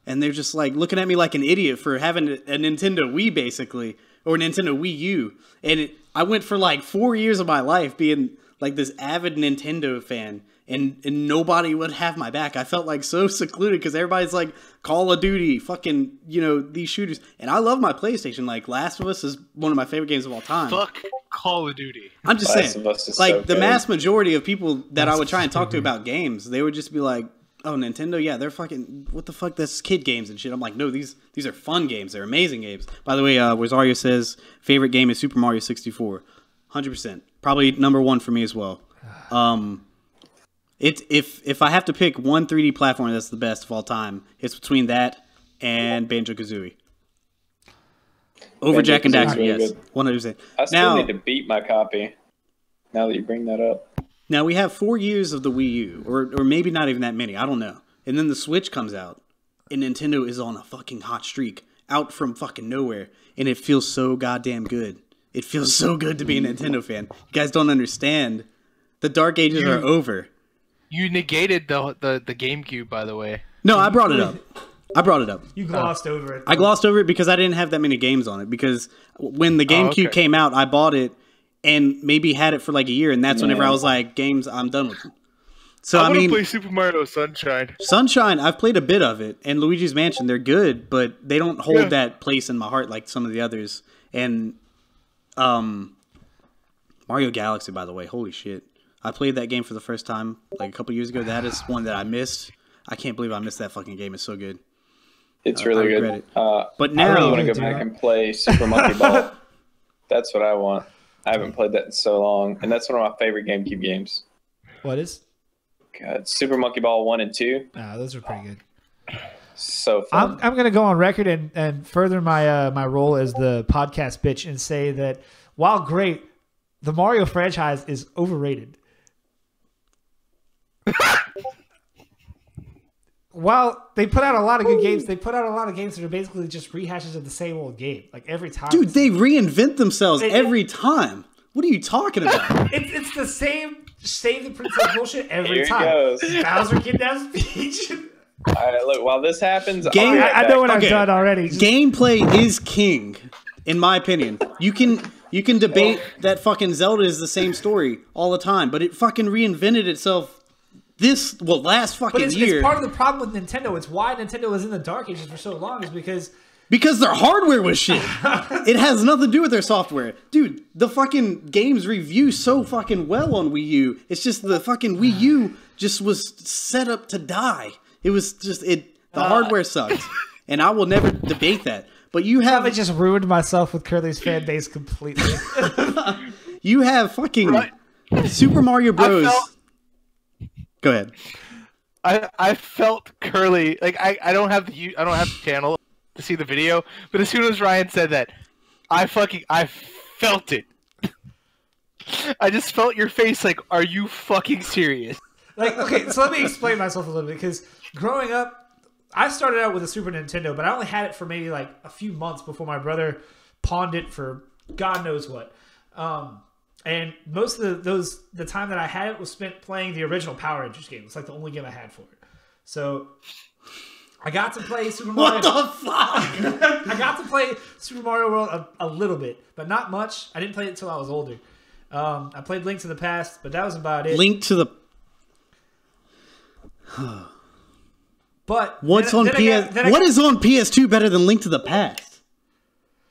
And they're just like looking at me like an idiot for having a Nintendo Wii basically, or Nintendo Wii U. And I went for like 4 years of my life being like this avid Nintendo fan, and nobody would have my back. I felt like so secluded because everybody's like Call of Duty, fucking, you know, these shooters. And I love my PlayStation. Like, Last of Us is one of my favorite games of all time. Fuck Call of Duty. I'm just Last saying, of Us is like, so the good. mass majority of people that I would try and talk to about games, they would just be like, oh, Nintendo, yeah, they're fucking, what the fuck, that's kid games and shit. I'm like, no, these are fun games. They're amazing games. By the way, Rosario says, favorite game is Super Mario 64. 100%. Probably number one for me as well. If I have to pick one 3D platform that's the best of all time, it's between that and Banjo-Kazooie. Over Jack and Daxter, really yes. good. 100%. I still need to beat my copy. Now that you bring that up. Now, we have 4 years of the Wii U, or maybe not even that many, I don't know. And then the Switch comes out, and Nintendo is on a fucking hot streak, out from fucking nowhere, and it feels so goddamn good. It feels so good to be a Nintendo fan. You guys don't understand. The dark ages are over. You negated the GameCube, by the way. No, I brought it up. You glossed over it. I glossed over it because I didn't have that many games on it. Because when the GameCube came out, I bought it, and maybe had it for like a year, and that's whenever I was like, games, I'm done with them. So I mean, play Super Mario Sunshine. Sunshine, I've played a bit of it, and Luigi's Mansion, they're good, but they don't hold that place in my heart like some of the others. And Mario Galaxy, by the way, holy shit. I played that game for the first time like a couple years ago. That is one that I missed. I can't believe I missed that fucking game. It's so good. It's really good. It. But now I really want to go back and play Super Monkey Ball. That's what I want. I haven't played that in so long, and that's one of my favorite GameCube games. What is? God, Super Monkey Ball 1 and 2. Those are pretty good. So fun. I'm going to go on record and further my role as the podcast bitch and say that while great, the Mario franchise is overrated. While they put out a lot of good games, they put out a lot of games that are basically just rehashes of the same old game. Like every time. Dude, they reinvent themselves every time. What are you talking about? It's the same save the princess bullshit every Here time. Goes. Bowser kidnaps Peach. All right, look, while this happens, I know what I've done already. Gameplay is king, in my opinion. You can debate that fucking Zelda is the same story all the time, but it fucking reinvented itself last fucking year. It's part of the problem with Nintendo. It's why Nintendo was in the dark ages for so long is because their hardware was shit. It has nothing to do with their software. Dude, the fucking games review so fucking well on Wii U. It's just the fucking Wii U just was set up to die. It was just the hardware sucked. And I will never debate that. But you have I just ruined myself with Kerley's fan base completely. You have fucking Super Mario Bros. Go ahead. I felt Kerley like I don't have the channel to see the video, but as soon as Ryan said that, I felt it. I just felt your face like, are you fucking serious? Like, okay, so let me explain myself a little bit, because growing up, I started out with a Super Nintendo, but I only had it for maybe like a few months before my brother pawned it for God knows what. And most of the time that I had it was spent playing the original Power Rangers game. It's like the only game I had for it. So I got to play Super Mario. What the fuck? I got to play Super Mario World a little bit, but not much. I didn't play it until I was older. I played Link to the Past, but that was about it. Link to the... But what is on PS2 better than Link to the Past?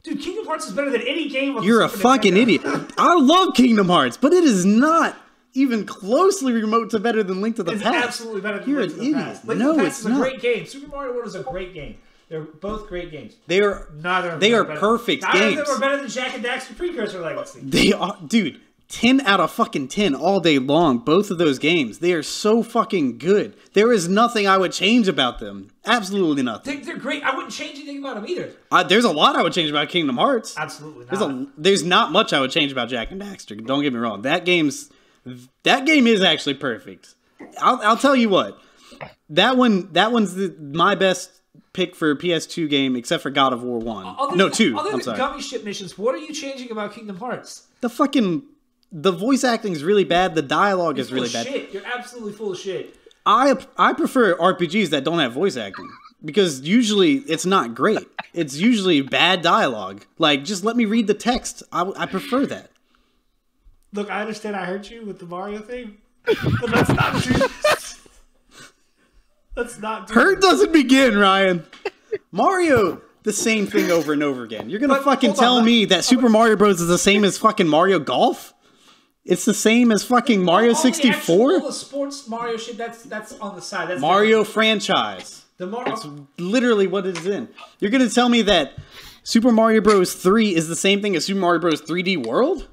Dude, Kingdom Hearts is better than any game. You're a fucking idiot. I love Kingdom Hearts, but it is not even closely remote to better than Link to the Past. It's absolutely better than Link to the Past. Link to the Past is a great game. Super Mario World is a great game. They're both great games. They are perfect games. Neither of them are better than Jak and Daxter Precursor Legacy. They are, dude. 10 out of fucking 10 all day long. Both of those games. They are so fucking good. There is nothing I would change about them. Absolutely nothing. They're great. I wouldn't change anything about them either. There's a lot I would change about Kingdom Hearts. Absolutely not. There's not much I would change about Jak and Daxter. Don't get me wrong. That game is actually perfect. I'll tell you what. One's my best pick for a PS2 game, except for God of War 1. No, 2. Other I'm than sorry. Gummy Ship Missions, what are you changing about Kingdom Hearts? The voice acting is really bad. The dialogue is really bad. Shit. You're absolutely full of shit. I prefer RPGs that don't have voice acting, because usually it's not great. It's usually bad dialogue. Like, just let me read the text. I prefer that. Look, I understand I hurt you with the Mario thing, but let's not do this. Let's not do Hurt doesn't begin, Ryan. Mario, the same thing over and over again. You're gonna fucking tell me that Super Mario Bros. Is the same as fucking Mario Golf? It's the same as fucking Mario 64? All the sports Mario shit, that's on the side. That's Mario franchise. It's literally what it is in. You're going to tell me that Super Mario Bros. 3 is the same thing as Super Mario Bros. 3D World?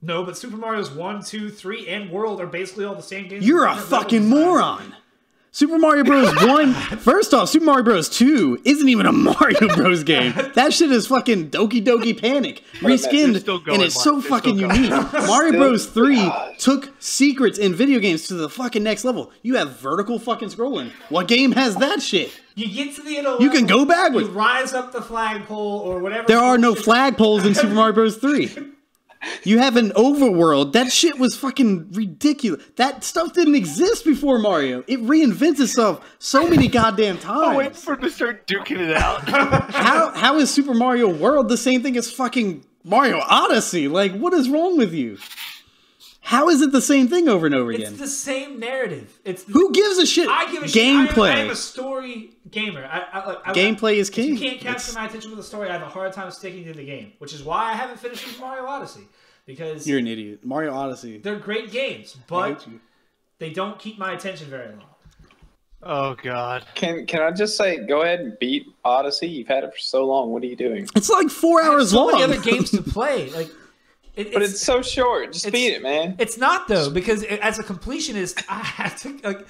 No, but Super Mario's 1, 2, 3, and World are basically all the same games. You're a fucking moron. Super Mario Bros. 1, first off, Super Mario Bros. 2 isn't even a Mario Bros. Game. That shit is fucking Doki Doki Panic. Reskinned, and it's so fucking unique. Mario Bros. 3 took secrets in video games to the fucking next level. You have vertical fucking scrolling. What game has that shit? You get to the end of You can go backwards. You rise up the flagpole or whatever. There are no flagpoles in Super Mario Bros. 3. You have an overworld. That shit was fucking ridiculous. That stuff didn't exist before Mario. It reinvents itself so many goddamn times. Oh, wait for him to start duking it out. How is Super Mario World the same thing as fucking Mario Odyssey. Like, what is wrong with you? How is it the same thing over and over again? It's the same narrative. Who gives a shit? I give a Gameplay. shit. I am a story gamer. Gameplay is king. If you can't capture my attention with the story, I have a hard time sticking to the game, which is why I haven't finished Super Mario Odyssey. Because you're an idiot. Mario Odyssey. They're great games, but they don't keep my attention very long. Oh God! Can I just say, go ahead and beat Odyssey? You've had it for so long. What are you doing? It's like 4 hours long. So many other games to play. Like, but it's so short. Just beat it, man. It's not though, because as a completionist, I have to like.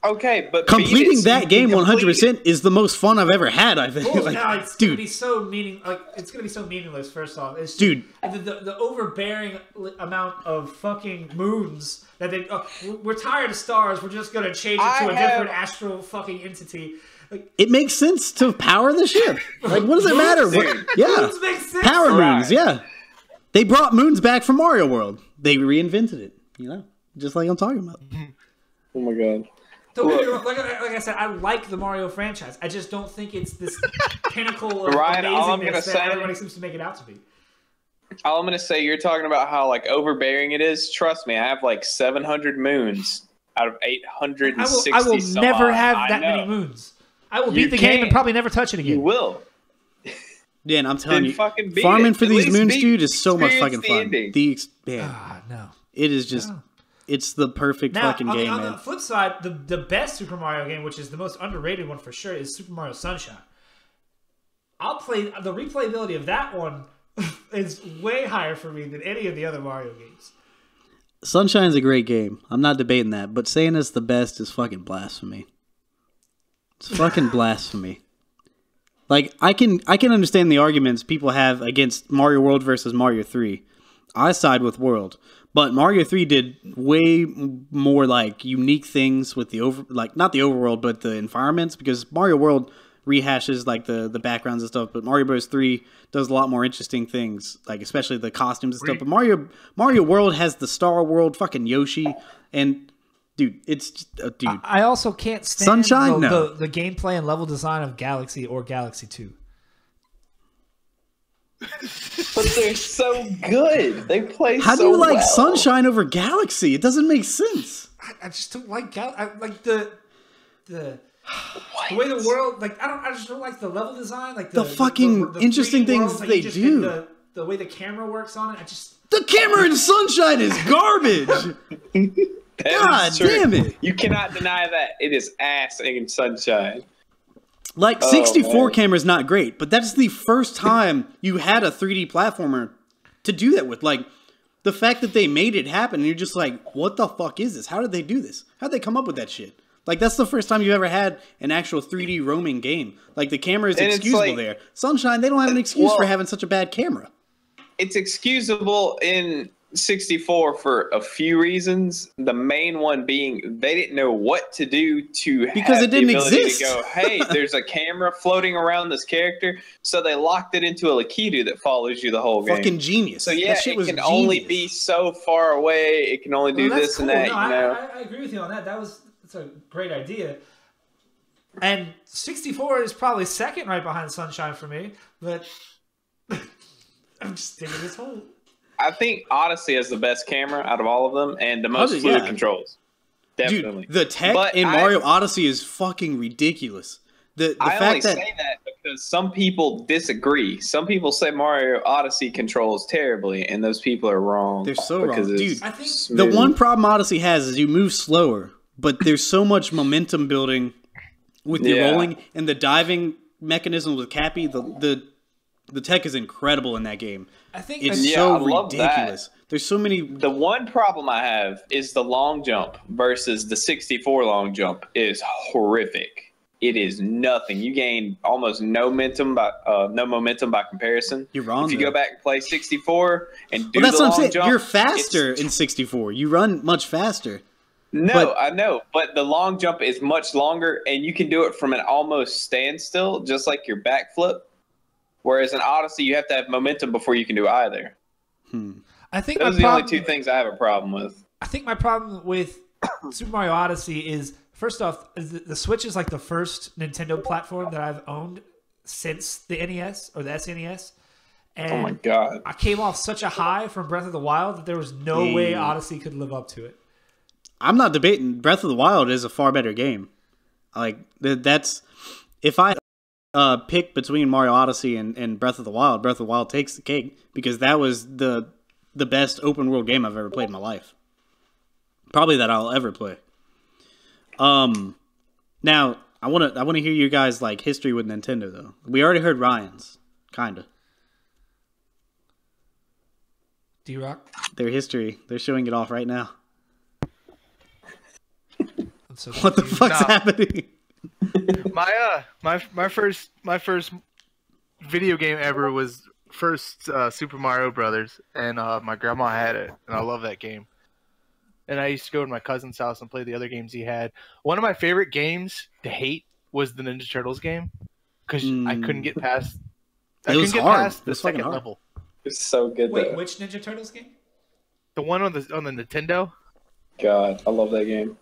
Okay, but completing that game 100% is the most fun I've ever had. I think. Well, no, it's gonna be so it's gonna be so meaningless. First off, it's just, the overbearing amount of fucking moons that they. We're tired of stars. We're just gonna change it to a different astral fucking entity. Like, it makes sense to power the ship. Like, what does it matter? Moons make sense. Power moons. Yeah, they brought moons back from Mario World. They reinvented it. You know, just like I'm talking about. Oh my God. Like I said, I like the Mario franchise. I just don't think it's this pinnacle of amazingness that everybody seems to make it out to be. All I'm going to say, you're talking about how like overbearing it is. Trust me, I have like 700 moons out of 860. I will never have that many moons. I will beat the game and probably never touch it again. You will. Yeah, and I'm telling you, farming for these moons, dude, is so much fucking fun. No. It is just... It's the perfect fucking game, man. On the flip side, the best Super Mario game, which is the most underrated one for sure, is Super Mario Sunshine. I'll play the replayability of that one is way higher for me than any of the other Mario games. Sunshine's a great game. I'm not debating that, but saying it's the best is fucking blasphemy. It's fucking blasphemy. Like, I can understand the arguments people have against Mario World versus Mario 3. I side with World. But Mario 3 did way more like unique things with the not the overworld, but the environments, because Mario World rehashes like the backgrounds and stuff, but Mario Bros 3 does a lot more interesting things, like especially the costumes and stuff. But Mario World has the Star World, fucking Yoshi, and dude, it's just, dude. I also can't stand Sunshine, the gameplay and level design of Galaxy or Galaxy 2. But they're so good. They play so well. How do you like Sunshine over Galaxy? It doesn't make sense. I just don't like I like the way the world, like I just don't like the level design, like the fucking interesting things they do. The way the camera works on it, the camera in Sunshine is garbage. God damn it! You cannot deny that it is ass in Sunshine. Like, 64 camera is not great, but that's the first time you had a 3D platformer to do that with. Like, the fact that they made it happen, and you're just like, what the fuck is this? How did they do this? How did they come up with that shit? Like, that's the first time you ever had an actual 3D roaming game. Like, the camera is excusable there. Sunshine, they don't have an excuse for having such a bad camera. It's excusable in 64 for a few reasons. The main one being they didn't know what to do because it didn't exist. To go, hey, there's a camera floating around this character, so they locked it into a Lakitu that follows you the whole game. Fucking genius. So yeah, it can only be so far away. It can only do this and that. I agree with you on that. That's a great idea. And 64 is probably second right behind Sunshine for me, but I'm just digging this hole. I think Odyssey has the best camera out of all of them and the most fluid controls. Definitely. Dude, the tech in Mario Odyssey is fucking ridiculous. I only say that because some people disagree. Some people say Mario Odyssey controls terribly, and those people are wrong. They're so wrong. Dude, I think the one problem Odyssey has is you move slower, but there's so much momentum building with the rolling and the diving mechanism with Cappy. The tech is incredible in that game. I think it's so ridiculous. There's so many. The one problem I have is the long jump versus the 64 long jump is horrific. It is nothing. You gain almost no momentum by comparison. You're wrong. If you go back and play 64 and do that's the what I'm long saying. jump, you're faster in 64. You run much faster. No, I know, but the long jump is much longer, and you can do it from an almost standstill, just like your backflip. Whereas in Odyssey, you have to have momentum before you can do either. I think those are the only two things I have a problem with. I think my problem with Super Mario Odyssey is, first off, the Switch is like the first Nintendo platform that I've owned since the NES or the SNES. And oh my god! I came off such a high from Breath of the Wild that there was no way Odyssey could live up to it. I'm not debating. Breath of the Wild is a far better game. Like that's if I pick between Mario Odyssey and Breath of the Wild, Breath of the Wild takes the cake because that was the best open world game I've ever played in my life. Probably that I'll ever play. Now I want to hear you guys like history with Nintendo though. We already heard Ryan's, kinda. D-Rock? Their history. They're showing it off right now. I'm so What the fuck's happening? My first video game ever was first Super Mario Brothers, and my grandma had it, and I love that game. And I used to go to my cousin's house and play the other games he had. One of my favorite games to hate was the Ninja Turtles game because I couldn't get past. It was hard. Past It the was fucking second hard. level. It's so good. Wait, though. which Ninja Turtles game? The one on the Nintendo. God, I love that game.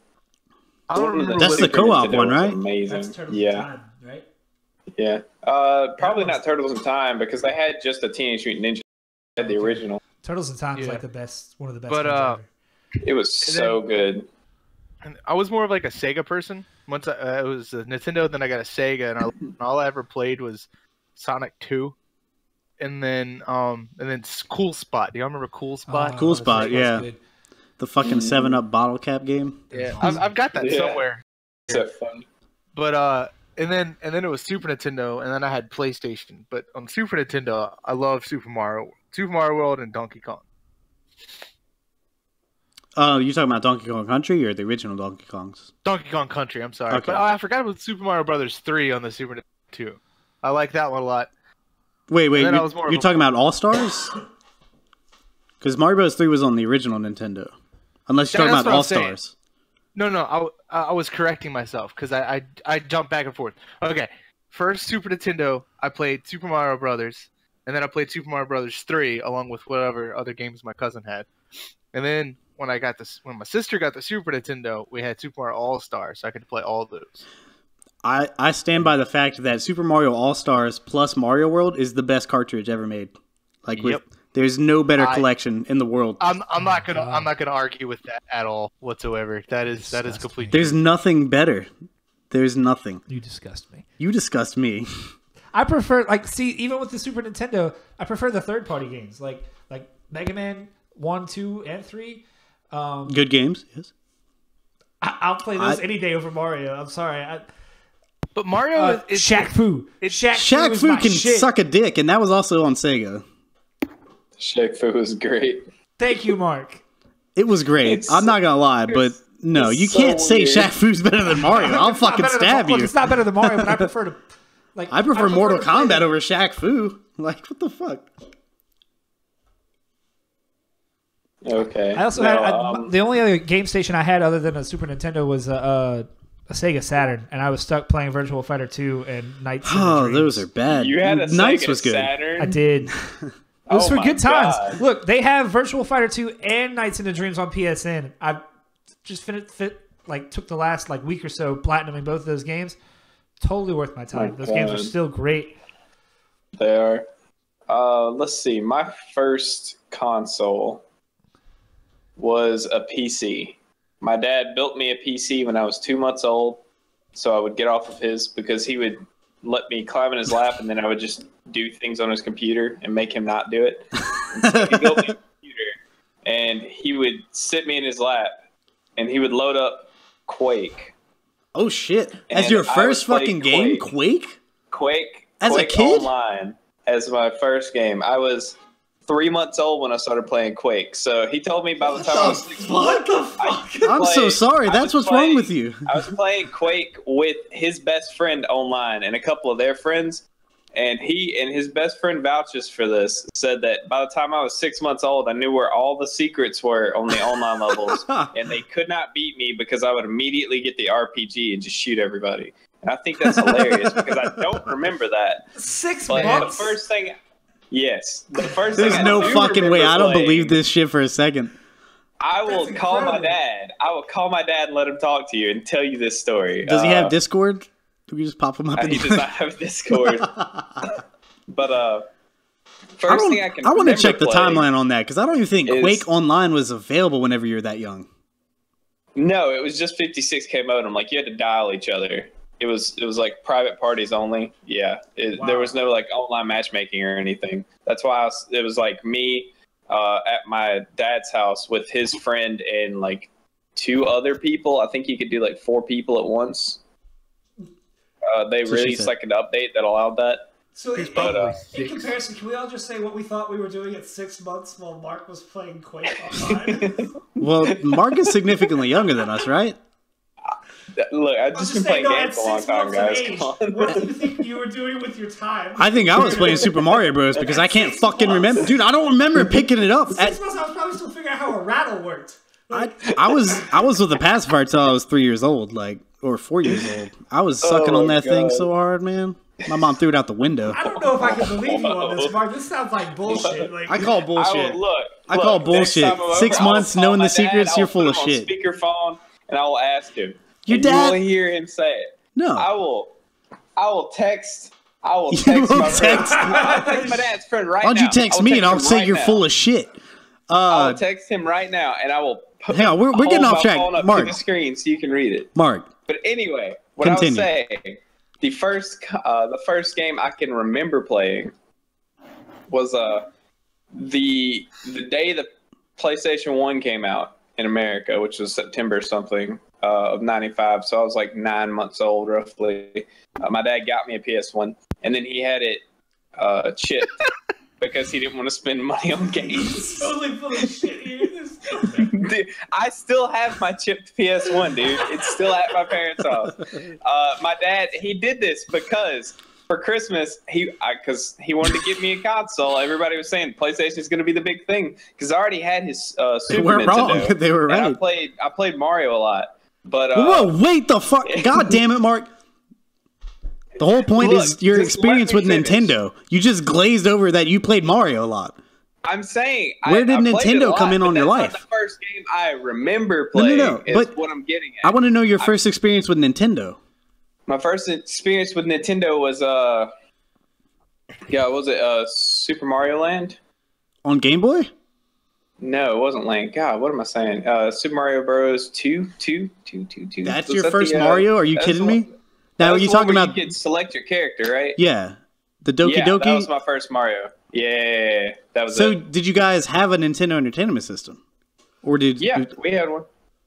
I don't remember. That's what the it- co-op Nintendo one, was right? Amazing. That's Turtles yeah. in Time, right? Yeah. Probably not Turtles in Time because they had just a Teenage Mutant Ninja. They had the original. Turtles in Time is Yeah. like the best, one of the best But, games ever. It was so good. And I was more of like a Sega person. Once it was a Nintendo, then I got a Sega, and all I ever played was Sonic 2. And then Cool Spot. Do y'all remember Cool Spot? Cool that's Spot, right, yeah. that's good. The fucking 7-Up bottle cap game. Yeah, I've got that Yeah. somewhere. So fun. But and then it was Super Nintendo, and then I had PlayStation. But on Super Nintendo, I love Super Mario World, and Donkey Kong. Oh, you talking about Donkey Kong Country or the original Donkey Kongs? Donkey Kong Country. I'm sorry, Okay. but I forgot about Super Mario Brothers 3 on the Super Nintendo too. I like that one a lot. Wait, And then I you're, was more of you're a- talking about All Stars? Because Mario Bros. 3 was on the original Nintendo. Unless you're Yeah, talking that's about what I'm All saying. Stars. No, I was correcting myself because I jumped back and forth. Okay, first Super Nintendo, I played Super Mario Brothers, and then I played Super Mario Brothers 3 along with whatever other games my cousin had. And then when my sister got the Super Nintendo, we had Super Mario All Stars, so I could play all those. I stand by the fact that Super Mario All Stars plus Mario World is the best cartridge ever made. Like, Yep. there's no better collection in the world. I'm not gonna argue with that at all whatsoever. That is Disgust complete. me. There's nothing better. There's nothing. You disgust me. You disgust me. I prefer, even with the Super Nintendo, I prefer the third-party games, like Mega Man 1, 2, and 3. Good games, yes. I'll play those any day over Mario. I'm sorry. But Mario is Shaq Fu. Shaq is Fu my can shit. suck a dick, and that was also on Sega. Shaq Fu was great. Thank you, Mark. It was great. It's- I'm not gonna lie, but no, it's you so can't say weird. Shaq Fu's better than Mario. I'll It's not fucking better than- stab look, you. It's not better than Mario, but I prefer to. I prefer Mortal to play Kombat the- over Shaq Fu. Like, what the fuck? Okay. I also had the only other game station I had other than a Super Nintendo was a Sega Saturn, and I was stuck playing Virtual Fighter 2 and Nights in the Oh, Dreams. those are bad. You had a Nice Sega was good. Saturn. I did. It was Oh for my good times. God. Look, they have Virtual Fighter 2 and Nights in the Dreams on PSN. I just took the last week or so platinuming both of those games. Totally worth my time. My Those games are God. still great. They are. Let's see. My first console was a PC. My dad built me a PC when I was 2 months old, so I would get off of his because he would let me climb in his lap, and then I would just do things on his computer and make him not do it. And so he built me a computer, and he would sit me in his lap, and he would load up Quake. Oh shit! As And your I first would play fucking game, Quake? Quake As a Quake kid? Online as my first game. I was 3 months old when I started playing Quake. So he told me by the time I was 6 What the fuck? I'm so sorry. That's what's wrong with you. I was playing Quake with his best friend online and a couple of their friends. And he and his best friend vouches for this, said that by the time I was 6 months old, I knew where all the secrets were on the online levels. And they could not beat me because I would immediately get the RPG and just shoot everybody. And I think that's hilarious because I don't remember that. 6 But months. the first thing, yes, the first There's thing I no do fucking way. remember I don't playing, believe this shit for a second. I will That's call my incredible. dad. I will call my dad and let him talk to you and tell you this story. Does he have Discord? Can we just pop him up? He does not have Discord. But First thing I can. I want to remember check the playing timeline on that because I don't even think is- Quake Online was available whenever you were that young. No, it was just 56K modem. Like you had to dial each other. It was like private parties only. Yeah, there was no like online matchmaking or anything. That's why it was like me at my dad's house with his friend and like 2 other people. I think you could do like 4 people at once. They released like an update that allowed that. So in probably comparison, can we all just say what we thought we were doing at 6 months while Mark was playing Quake online? Well, Mark is significantly younger than us, right? Look, I've just been playing games a long time, guys. Come on. What do you think you were doing with your time? I think I was playing Super Mario Bros. Because I can't fucking remember. Dude, I don't remember picking it up. 6 months, I was probably still figuring out how a rattle worked. I was with the pacifier until I was 3 years old, or 4 years old. I was sucking on that thing so hard, man. My mom threw it out the window. I don't know if I can believe you on this, Mark. This sounds like bullshit. Like, I call bullshit. I call bullshit. 6 months knowing the secrets, you're full of shit. Speakerphone, and I will ask him. Your and dad. You will hear him say it. No. I will text. I will You text will my friend. text. I'll text my dad's friend right now. Why don't you text me and I'll say right you're now. full of shit? I'll text him right now, and I will. Hang on, we're getting off track. Up Mark, to the screen so you can read it. Mark. But anyway, what Continue. I was saying, the first game I can remember playing was the day the PlayStation 1 came out in America, which was September something of '95. So I was like 9 months old, roughly. My dad got me a PS1, and then he had it chipped because he didn't want to spend money on games. totally full of shit here. Dude, I still have my chipped PS1, dude. It's still at my parents' house. My dad, he did this because for Christmas, because he wanted to get me a console. Everybody was saying PlayStation is going to be the big thing because I already had his Super They weren't Nintendo. wrong. They were right. And I played Mario a lot, but Whoa, wait the fuck. God damn it, Mark. The whole point Look, is your just experience let with me finish. Nintendo. You just glazed over that you played Mario a lot. I'm saying, Where did I played it Nintendo a lot, come in but on your that's life? not the first game I remember playing. No, is but what I'm getting at. I want to know your first experience with Nintendo. My first experience with Nintendo was Super Mario Land? On Game Boy? No, it wasn't Land. God, what am I saying? Super Mario Bros. 2. That's Was your that first the, Mario? Are you that's kidding the me? one- Now, that are was you the one talking where about... You could select your character, right? Yeah. The Doki Yeah, Doki? that was my first Mario. Yeah, that was So, it. did you guys have a Nintendo Entertainment System? Or did... Yeah, we had one.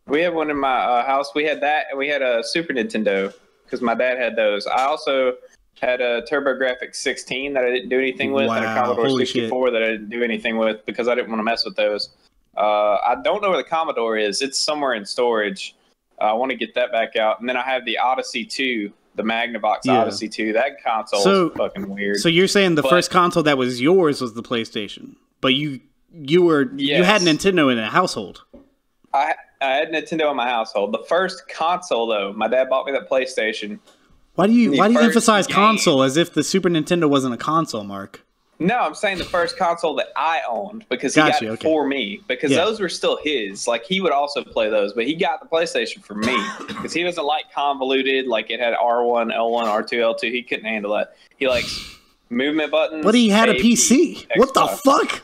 We had one in my house. We had that, and we had a Super Nintendo because my dad had those. I also had a TurboGrafx 16 that I didn't do anything with, and a Wow, Commodore holy 64 that I didn't do anything with because I didn't want to mess with those. I don't know where the Commodore is. It's somewhere in storage. I want to get that back out. And then I have the Odyssey 2, the Magnavox Yeah. Odyssey 2. That console So- is fucking weird. So you're saying the But- first console that was yours was the PlayStation, but you had Yes. Nintendo in a household. I had Nintendo in my household. The first console, though, my dad bought me that PlayStation. Why do you first emphasize game. console as if the Super Nintendo wasn't a console, Mark? No, I'm saying the first console that I owned because he Gotcha, got it okay. for me because Yeah. those were still his. Like he would also play those, but he got the PlayStation for me because he doesn't like convoluted. Like it had R1, L1, R2, L2. He couldn't handle that. He likes movement buttons. But he had a A, PC. What the Xbox. fuck?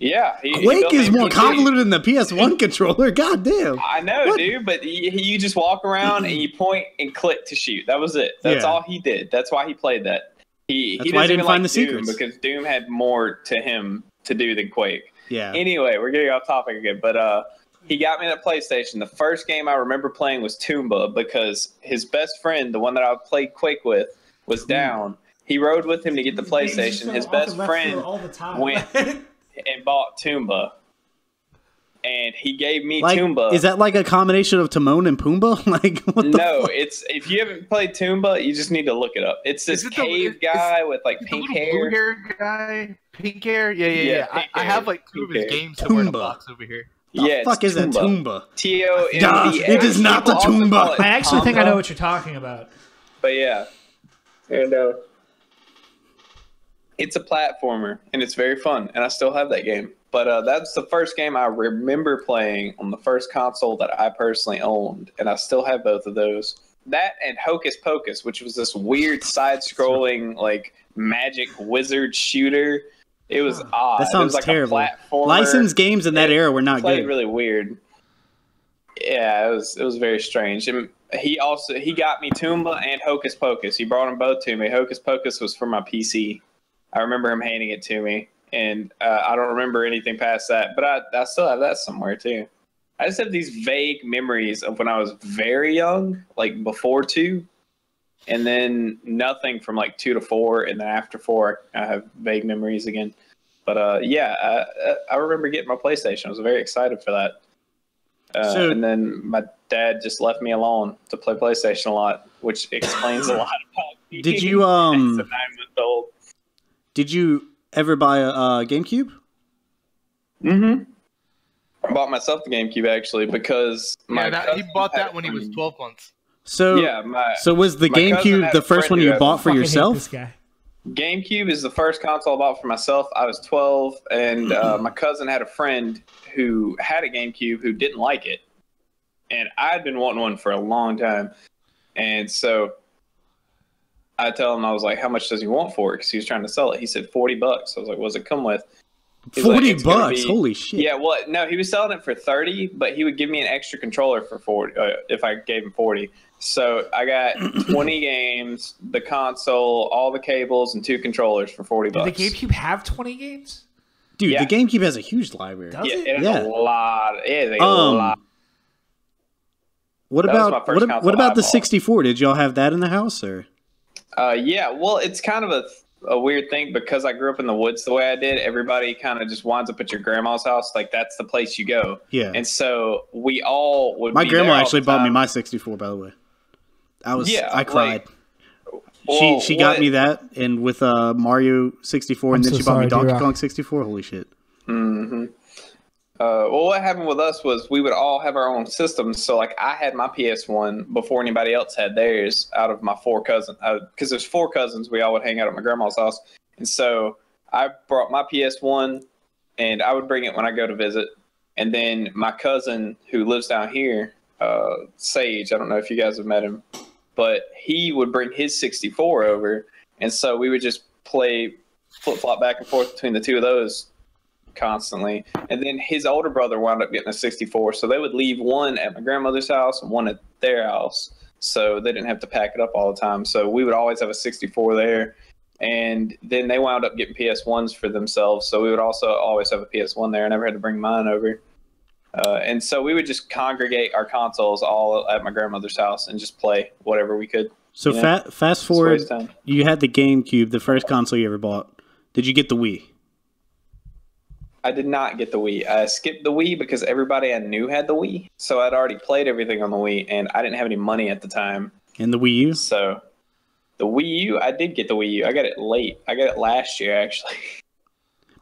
Yeah, he Quake built is me a more PC. convoluted than the PS1 controller. God damn. I know, What? dude, but you just walk around and you point and click to shoot. That was it. That's Yeah. all he did. That's why he played that. He That's why I doesn't didn't even find like the Doom secrets. because Doom had more to him to do than Quake. Yeah. Anyway, we're getting off topic again, but he got me that PlayStation. The first game I remember playing was Toomba because his best friend, the one that I played Quake with, was down. He rode with him to get the PlayStation. His best friend went and bought Toomba. And he gave me Like, Toomba. is that like a combination of Timon and Pumbaa? Like, what the No, fuck? it's if you haven't played Toomba, you just need to look it up. It's this Is it the- cave is- guy with like The pink little hair. blue hair guy, pink hair. Yeah. Yeah, I pink I hair, have like two of his pink hair. games somewhere in a Toomba. box over here. The Yeah, it's fuck is that Toomba? T-O-M-B-A. Duh, it is not the People also Toomba. call it I actually think I know Tomba, what you're talking about. But yeah, and it's a platformer and it's very fun, and I still have that game. But that's the first game I remember playing on the first console that I personally owned, and I still have both of those. That and Hocus Pocus, which was this weird side-scrolling like magic wizard shooter It was odd. That sounds it was like terrible. A platformer. Licensed games in that era were not played good. Really weird. Yeah, it was very strange. And he got me Toomba and Hocus Pocus. He brought them both to me. Hocus Pocus was for my PC. I remember him handing it to me, and I don't remember anything past that. But I still have that somewhere too. I just have these vague memories of when I was very young, like before 2, and then nothing from like 2 to 4, and then after 4, I have vague memories again. But I remember getting my PlayStation. I was very excited for that. And then my dad just left me alone to play PlayStation a lot, which explains a lot about me. Did you as a 9-month-old. Did you ever buy a GameCube? Mm-hmm. I bought myself the GameCube actually because he bought that when he was 12 months. So so was the GameCube the first one you bought for yourself? GameCube is the first console I bought for myself. I was 12, and my cousin had a friend who had a GameCube who didn't like it, and I'd been wanting one for a long time. And so I tell him, I was like, "How much does he want for it?" Because he was trying to sell it. He said $40. I was like, "What does it come with?" $40? Holy shit! Yeah, well, no, he was selling it for 30, but he would give me an extra controller for 40 if I gave him 40. So I got 20 games, the console, all the cables, and 2 controllers for $40. Did the GameCube have 20 games? Dude, the GameCube has a huge library. Does it? It has a lot. It is a lot. What about the 64? Did y'all have that in the house, or? Yeah, well, it's kind of a weird thing because I grew up in the woods the way I did. Everybody kind of just winds up at your grandma's house. Like, that's the place you go. Yeah. And so we all would My be grandma there all actually the bought me time. my 64, by the way. I cried. Like, well, she got me that, and with Mario 64, and then she bought me Donkey Kong 64. Holy shit. Mm-hmm. Well, what happened with us was we would all have our own systems. So, like, I had my PS1 before anybody else had theirs out of my 4 cousins. Because there's 4 cousins, we all would hang out at my grandma's house. And so I brought my PS1, and I would bring it when I go to visit. And then my cousin who lives down here, Sage, I don't know if you guys have met him, but he would bring his 64 over. And so we would just play flip-flop back and forth between the 2 of those constantly. And then his older brother wound up getting a 64, so they would leave one at my grandmother's house and one at their house, so they didn't have to pack it up all the time. So we would always have a 64 there. And then they wound up getting PS1s for themselves, so we would also always have a PS1 there. I never had to bring mine over. And so we would just congregate our consoles all at my grandmother's house and just play whatever we could. So fast forward, you had the GameCube, the first console you ever bought. Did you get the Wii? I did not get the Wii. I skipped the Wii because everybody I knew had the Wii. So I'd already played everything on the Wii, and I didn't have any money at the time. And the Wii U? So the Wii U, I did get the Wii U. I got it late. I got it last year, actually.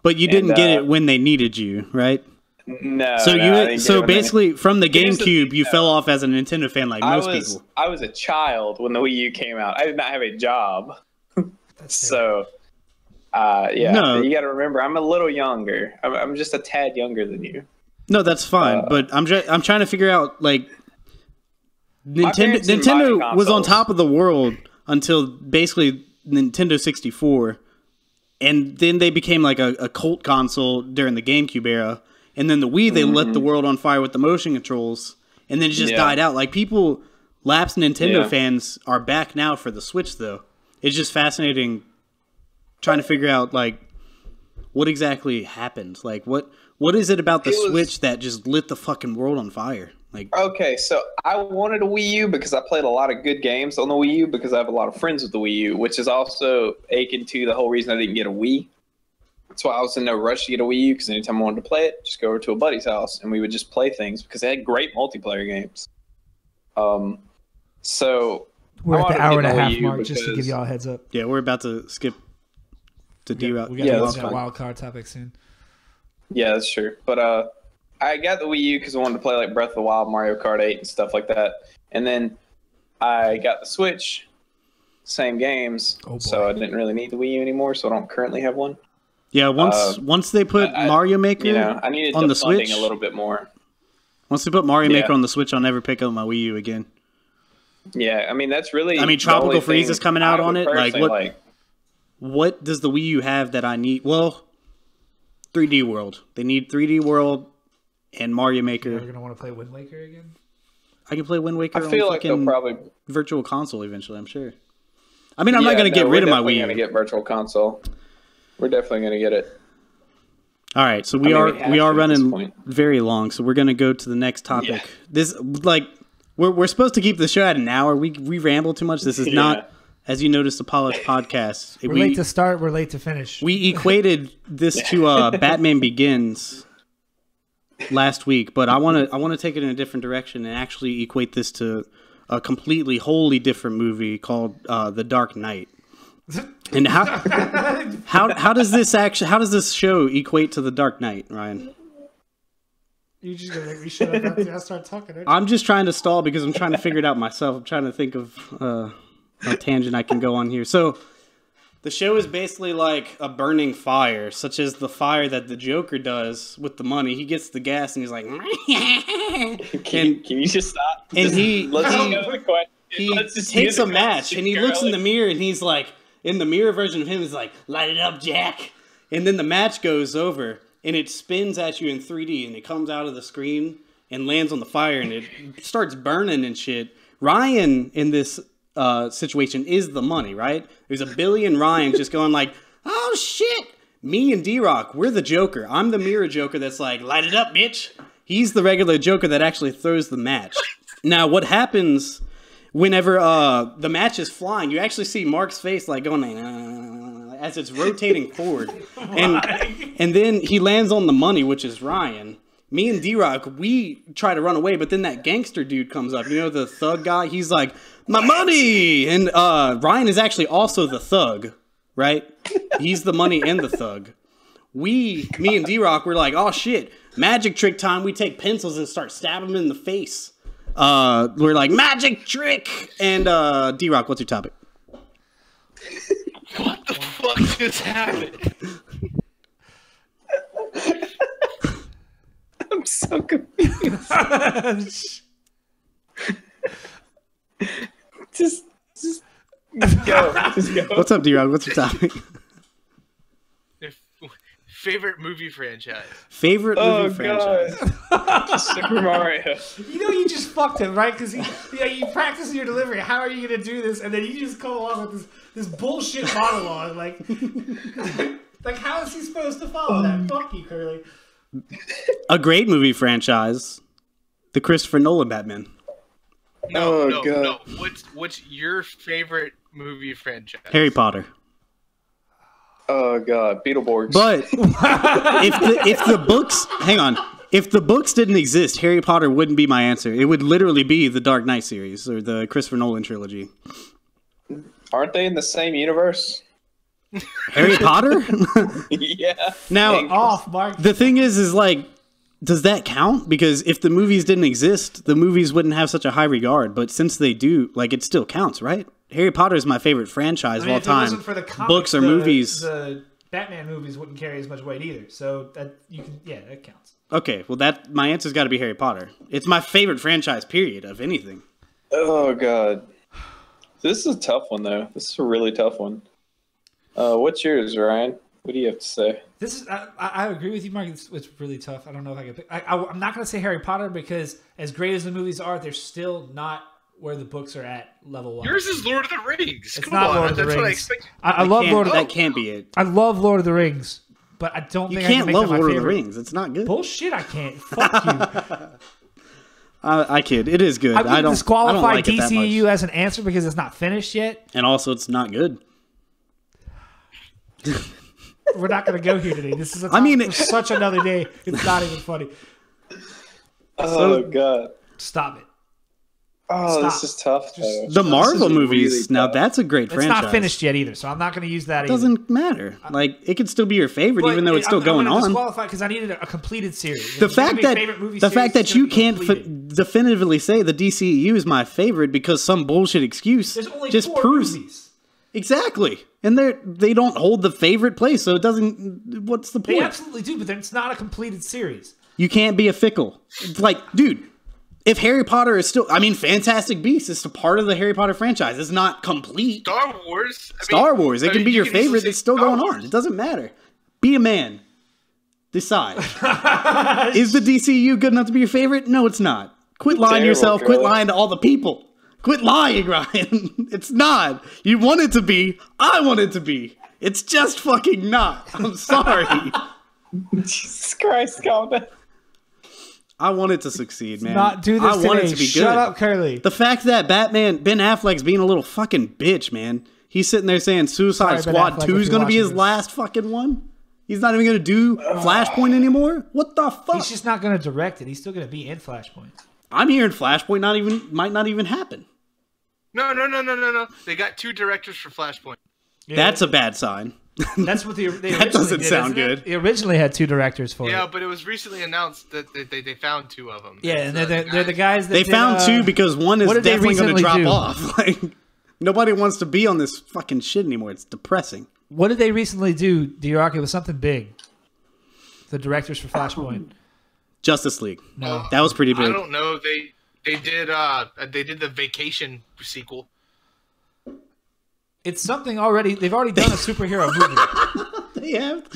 But you didn't get it when they needed you, right? No. So basically, from the GameCube, you fell off as a Nintendo fan like most people. I was a child when the Wii U came out. I did not have a job. So... no. You got to remember, I'm a little younger. I'm just a tad younger than you. No, that's fine. But I'm trying to figure out, like, Nintendo was on top of the world until basically Nintendo 64, and then they became like a cult console during the GameCube era, and then the Wii they lit the world on fire with the motion controls, and then it just died out. Like, lapsed Nintendo fans are back now for the Switch, though. It's just fascinating trying to figure out, like, what exactly happened. Like, what is it about the Switch that just lit the fucking world on fire? Like, okay, so I wanted a Wii U because I played a lot of good games on the Wii U because I have a lot of friends with the Wii U, which is also akin to the whole reason I didn't get a Wii. That's why I was in no rush to get a Wii U, because anytime I wanted to play it, just go over to a buddy's house and we would just play things because they had great multiplayer games. So we're at the hour and a half mark, just to give y'all a heads up. Yeah, we're about to skip to D-Route. We got that wild card topic soon. Yeah, that's true. But I got the Wii U because I wanted to play like Breath of the Wild, Mario Kart 8, and stuff like that. And then I got the Switch, same games, so I didn't really need the Wii U anymore. So I don't currently have one. Yeah, once they put Mario Maker I needed on the funding Switch a little bit more. Once they put Mario Maker on the Switch, I'll never pick up my Wii U again. Yeah, I mean that's really. I mean, Tropical Freeze is coming out on it. Like, what does the Wii U have that I need? Well, 3D World. They need 3D World and Mario Maker. You're gonna want to play Wind Waker again? I can play Wind Waker. I feel like they'll probably Virtual Console eventually. I'm sure. I mean, I'm not gonna get rid of my Wii. We're gonna get Virtual Console. We're definitely gonna get it. All right, so we are running very long, so we're gonna go to the next topic. Yeah. This we're supposed to keep the show at an hour. We ramble too much. This is not, as you noticed, a polished podcast. We're late to start. We're late to finish. We equated this to Batman Begins last week, but I want to take it in a different direction and actually equate this to a completely, wholly different movie called The Dark Knight. And how does this show equate to The Dark Knight, Ryan? You just gonna make me shut up after I start talking? I'm just trying to stall because I'm trying to figure it out myself. I'm trying to think of a tangent I can go on here. So the show is basically like a burning fire, such as the fire that the Joker does with the money. He gets the gas and he's like, can you just stop? And he takes a match and he looks in the mirror and he's like, in the mirror version of him is like, light it up, Jack. And then the match goes over and it spins at you in 3D and it comes out of the screen and lands on the fire and it starts burning and shit. Ryan in this situation is the money, right? There's a billion Ryans just going like, oh shit. Me and D-Rock, we're the Joker. I'm the mirror Joker that's like, light it up, bitch. He's the regular Joker that actually throws the match. Now, what happens whenever the match is flying, you actually see Mark's face like going as it's rotating forward. And then he lands on the money, which is Ryan. Me and D-Rock, we try to run away, but then that gangster dude comes up. You know, the thug guy? He's like, my money! And Ryan is actually also the thug, right? He's the money and the thug. Me and D-Rock, we're like, oh shit, magic trick time. We take pencils and start stabbing him in the face. We're like, magic trick! And D-Rock, what's your topic? What the fuck just happened? I'm so confused. just go. Just go. What's up, D-Rock? What's your topic? Favorite movie franchise. Favorite movie franchise. Super Mario. You know you just fucked him, right? Because you practice your delivery. How are you gonna do this? And then you just come along with this bullshit monologue. Like how is he supposed to follow that? Fuck you, Kerley. A great movie franchise, the Christopher Nolan Batman. No. What's your favorite movie franchise? Harry Potter. Oh god, Beetleborgs. But if the books, hang on, if the books didn't exist, Harry Potter wouldn't be my answer. It would literally be the Dark Knight series or the Christopher Nolan trilogy. Aren't they in the same universe? Harry Potter? Yeah. Now, Mark. The thing is like, does that count? Because if the movies didn't exist, the movies wouldn't have such a high regard. But since they do, like, it still counts, right? Harry Potter is my favorite franchise of all time. If it wasn't for the comics, books or movies, the Batman movies wouldn't carry as much weight either. So that that counts. Okay, well my answer's got to be Harry Potter. It's my favorite franchise, period, of anything. Oh god, this is a tough one though. This is a really tough one. What's yours, Ryan? What do you have to say? This is I agree with you, Mark. It's really tough. I don't know if I could pick. I'm not going to say Harry Potter because as great as the movies are, they're still not where the books are at level one. Yours is Lord of the Rings. It's Come not on, Lord of the that's Rings. what I expected. I love Lord of the Rings. That can't be it. I love Lord of the Rings, but I don't think you I can can't make love that my Lord of favorite. the Rings. It's not good. Bullshit, I can't. Fuck you. I kid. It is good. I don't disqualify I don't like DCEU as an answer because it's not finished yet. And also, it's not good. We're not going to go here today. This is for such another day. It's not even funny. God. Stop it. Oh, Stop. This is tough. The Marvel movies. Really now that's a great franchise. It's not finished yet either, so I'm not going to use that. It doesn't matter. Like it could still be your favorite, even though it's still going on. Disqualified because I needed a completed series. The fact that you can't definitively say the DCEU is my favorite because some bullshit excuse just proves movies. Exactly. And they don't hold the favorite place, so it doesn't. What's the point? They absolutely do, but it's not a completed series. You can't be a fickle. Like, dude. If Harry Potter is still, Fantastic Beasts is still part of the Harry Potter franchise. It's not complete. Star Wars. Star Wars. It can be your favorite. It's still going on. It doesn't matter. Be a man. Decide. Is the DCU good enough to be your favorite? No, it's not. Quit lying to yourself. Quit lying to all the people. Quit lying, Ryan. It's not. You want it to be. I want it to be. It's just fucking not. I'm sorry. Jesus Christ, calm down. I want it to succeed, man. Not do this I want today. it to be Shut good. up, Kerley. The fact that Ben Affleck's being a little fucking bitch, man. He's sitting there saying Suicide Squad 2 is going to be his last fucking one. He's not even going to do Flashpoint anymore. What the fuck? He's just not going to direct it. He's still going to be in Flashpoint. I'm hearing Flashpoint might not even happen. No. They got 2 directors for Flashpoint. Yeah, That's a bad sign. That's what they that doesn't sound good. They originally had 2 directors for it. Yeah, but it was recently announced that they found 2 of them. Yeah, and they're the guys that They found 2 because one is definitely going to drop do? off. Like, nobody wants to be on this fucking shit anymore. It's depressing. What did they recently do, D-Rock? It was something big. The directors for Flashpoint. Justice League. No. That was pretty big. I don't know. They did the Vacation sequel. It's something already. They've already done a superhero movie. They have.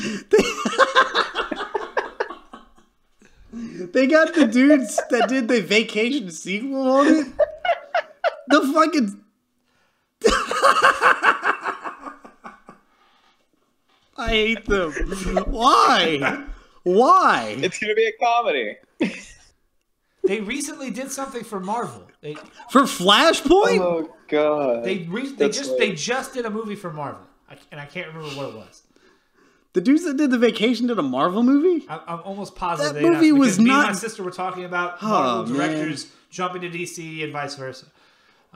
They got the dudes that did the Vacation sequel on it. The fucking. I hate them. Why? Why? It's going to be a comedy. They recently did something for Marvel. For Flashpoint? Oh, God. They just did a movie for Marvel. And I can't remember what it was. The dudes that did the Vacation did a Marvel movie? I'm almost positive That movie was me not. and my sister were talking about Marvel directors jumping to DC and vice versa.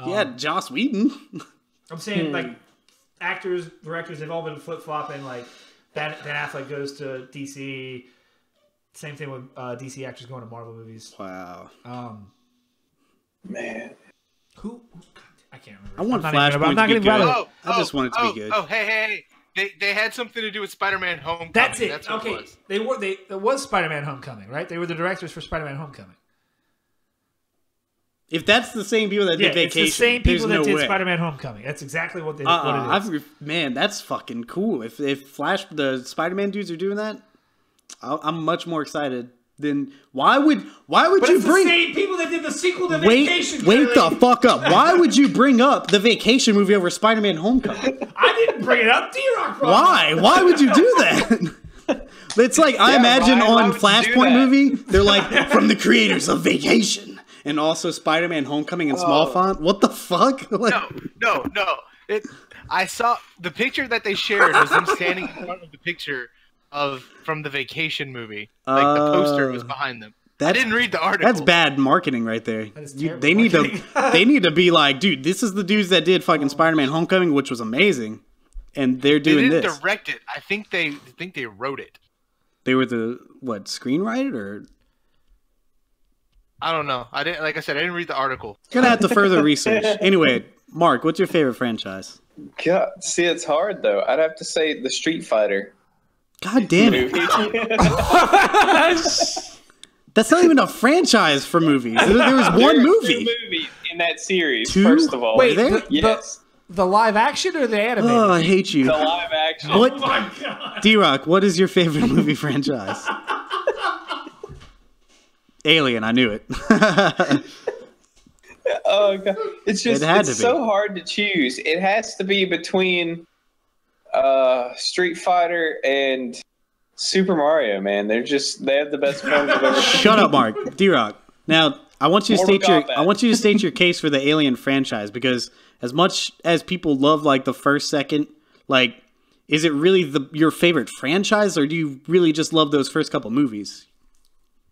Yeah, Joss Whedon. I'm saying like actors, directors, they've all been flip flopping. Like Ben Affleck goes to DC. Same thing with DC actors going to Marvel movies. Wow. Man. Who? I can't remember. I want I'm not Flashpoint to be good. I just want it to be good. Oh, hey. They had something to do with Spider-Man Homecoming. That's it. That's what okay. it was. It was Spider-Man Homecoming, right? They were the directors for Spider-Man Homecoming. If that's the same people that did Vacation, it's the same people that did way. Spider-Man Homecoming. That's exactly what it is. Man, that's fucking cool. If the Spider-Man dudes are doing that, I'm much more excited than why would you bring the same people that did the sequel to Vacation? Wait the fuck up. Why would you bring up the Vacation movie over Spider-Man Homecoming? I didn't bring it up. D-Rock. Why? Why would you do that? It's like I imagine Ryan, on Flashpoint movie, they're like from the creators of Vacation. And also Spider-Man Homecoming in small font? What the fuck? Like, No. I saw the picture that they shared was them standing in front of the picture from the Vacation movie. Like the poster was behind them. I didn't read the article. That's bad marketing right there. They need to be like, dude, this is the dudes that did fucking Spider-Man Homecoming, which was amazing. And they're doing this. They didn't direct it. I think they wrote it. They were the screenwriter or I don't know. I didn't read the article. Gonna have to further research. Anyway, Mark, what's your favorite franchise? God, see, it's hard though. I'd have to say the Street Fighter. God damn it! That's not even a franchise for movies. There was one movie. 2 movies in that series. 2? First of all, Wait, yes, the live action or the animated? Oh, I hate you. the live action. What? Oh my god! D-Rock, what is your favorite movie franchise? Alien, I knew it. Oh god, it's just it's so hard to choose. It has to be between Street Fighter and Super Mario. Man, they have the best films I've ever seen. Shut up, Mark. D-Rock. Now, I want you to state your case for the Alien franchise, because as much as people love like the first, second, like, is it really your favorite franchise, or do you really just love those first couple movies?